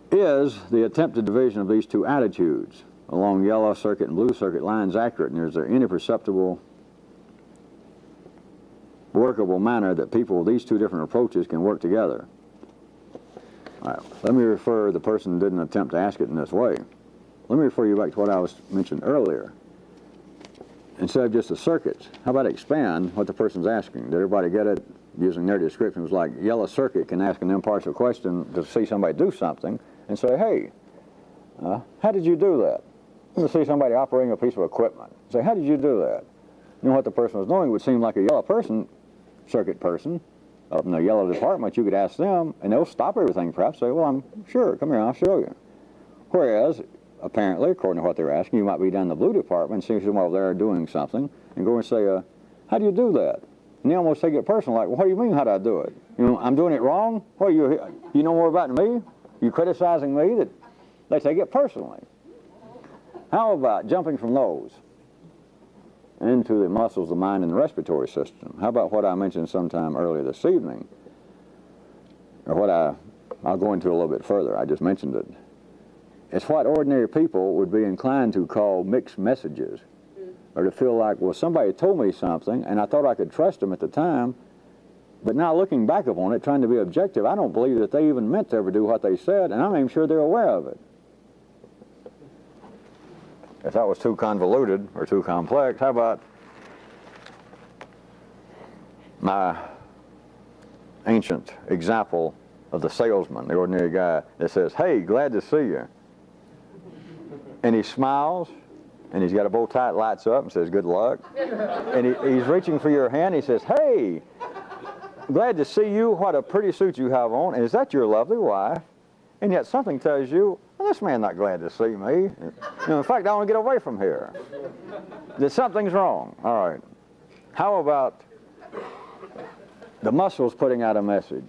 Is the attempted division of these two attitudes along yellow circuit and blue circuit lines accurate, and is there any perceptible workable manner that people with these two different approaches can work together? All right, let me refer, the person didn't attempt to ask it in this way. Let me refer you back to what I was mentioned earlier. Instead of just the circuits, how about expand what the person's asking? Did everybody get it? Using their description, it was like yellow circuit can ask an impartial question to see somebody do something and say, hey, how did you do that? To see somebody operating a piece of equipment. Say, how did you do that? You know what the person was doing would seem like a yellow person, circuit person, up in the yellow department. You could ask them, and they'll stop everything perhaps, say, well, I'm sure, come here, I'll show you. Whereas, apparently, according to what they're asking, you might be down in the blue department, see someone over there doing something, and go and say, how do you do that? And they almost take it personal, like, well, what do you mean, how do I do it? I'm doing it wrong? What, you know more about me? You criticizing me? That they take it personally. How about jumping from those into the muscles, the mind, and the respiratory system? How about what I mentioned sometime earlier this evening? Or what I'll go into a little bit further. I just mentioned it. it's what ordinary people would be inclined to call mixed messages, or to feel like, well, somebody told me something, and I thought I could trust them at the time, but now looking back upon it, trying to be objective, I don't believe that they even meant to ever do what they said, and I'm not even sure they're aware of it. If that was too convoluted or too complex, how about my ancient example of the salesman, the ordinary guy that says, "Hey, glad to see you." And he smiles, and he's got a bow tie that lights up and says, "Good luck." And he's reaching for your hand. He says, "Hey, glad to see you. What a pretty suit you have on. And is that your lovely wife?" And yet something tells you, well, this man's not glad to see me. You know, in fact, I want to get away from here. That something's wrong. All right. How about the muscles putting out a message?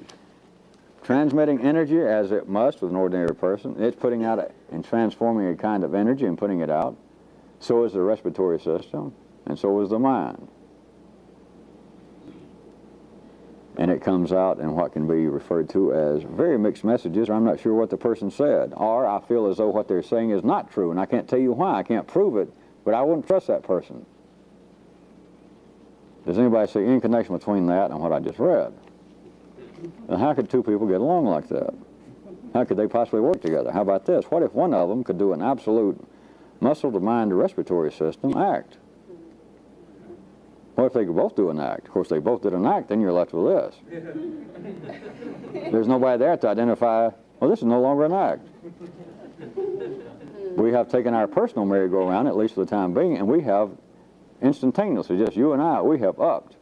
Transmitting energy as it must with an ordinary person. It's putting out and transforming a kind of energy and putting it out. So is the respiratory system, and so is the mind. And it comes out in what can be referred to as very mixed messages, or I'm not sure what the person said, or I feel as though what they're saying is not true, and I can't tell you why, I can't prove it, but I wouldn't trust that person. Does anybody see any connection between that and what I just read? And how could two people get along like that? How could they possibly work together? How about this? What if one of them could do an absolute muscle to mind to respiratory system act? What if they could both do an act? Of course, they both did an act, then you're left with this. There's nobody there to identify, well, this is no longer an act. We have taken our personal merry-go-round, at least for the time being, and we have instantaneously, just you and I, we have upped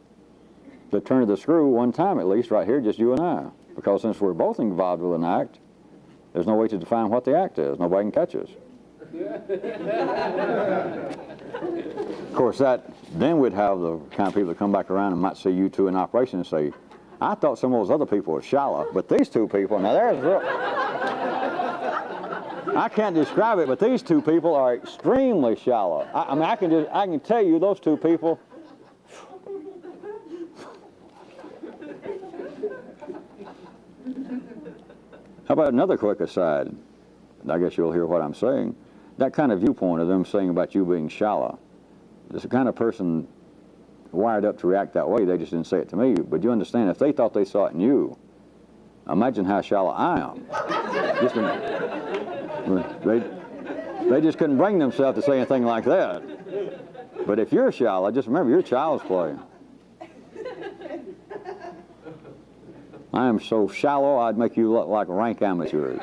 the turn of the screw one time at least, right here, just you and I. Because since we're both involved with an act, there's no way to define what the act is. Nobody can catch us. Of course, then we'd have the kind of people that come back around and might see you two in operation and say, I thought some of those other people were shallow, but these two people, now there's real. I can't describe it, but these two people are extremely shallow. I mean, I can tell you those two people. How about another quick aside? I guess you'll hear what I'm saying. That kind of viewpoint of them saying about you being shallow. There's the kind of person wired up to react that way. They just didn't say it to me. But you understand, if they thought they saw it in you, imagine how shallow I am. They just couldn't bring themselves to say anything like that. But if you're shallow, just remember, you're child's play. I am so shallow, I'd make you look like rank amateurs.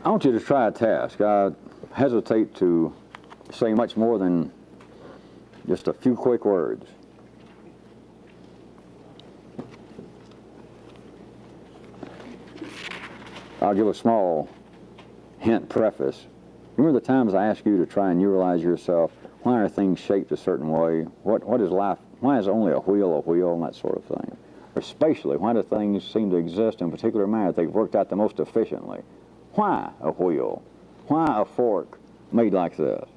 I want you to try a task. I hesitate to say much more than just a few quick words. I'll give a small hint preface. Remember the times I asked you to try and neuralize yourself? Why are things shaped a certain way? What is life? Why is only a wheel, and that sort of thing? Or spatially, why do things seem to exist in a particular manner that they've worked out the most efficiently? Why a wheel? Why a fork made like this?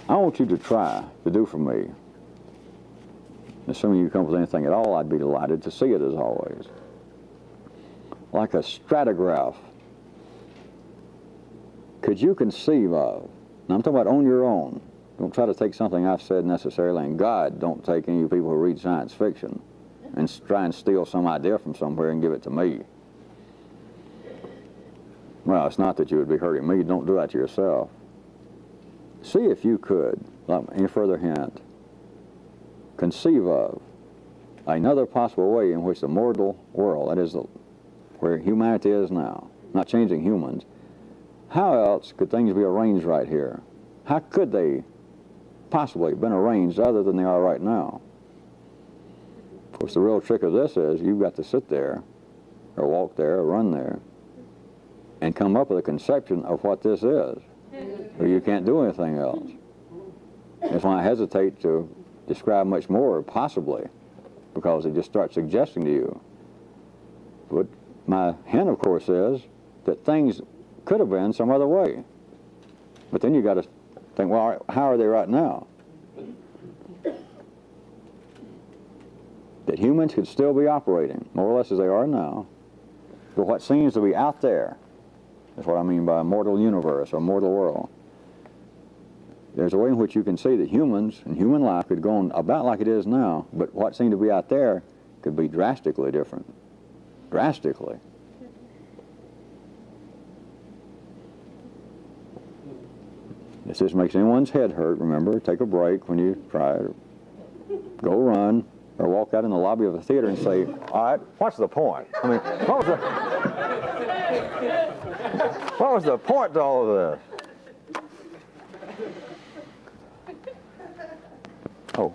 I want you to try to do for me. Assuming you come up with anything at all, I'd be delighted to see it as always. Like a stratigraph. Could you conceive of, now I'm talking about on your own, don't try to take something I've said necessarily, and God, don't take any of you people who read science fiction and try and steal some idea from somewhere and give it to me. Well, it's not that you would be hurting me, don't do that to yourself. See if you could, like any further hint, conceive of another possible way in which the mortal world, that is where humanity is now, not changing humans, how else could things be arranged right here? How could they possibly have been arranged other than they are right now? Of course, the real trick of this is you've got to sit there, or walk there, or run there, and come up with a conception of what this is, or you can't do anything else. That's why I hesitate to describe much more, possibly, because it just starts suggesting to you. But my hint, of course, is that things could have been some other way. But then you got to think, well, how are they right now? that humans could still be operating, more or less as they are now, but what seems to be out there, that's what I mean by a mortal universe or mortal world. There's a way in which you can see that humans and human life could go on about like it is now, but what seemed to be out there could be drastically different. Drastically. If this makes anyone's head hurt, remember, take a break when you try it. Go run, or walk out in the lobby of a theater and say, all right, what's the point? I mean, what was the point to all of this? Oh.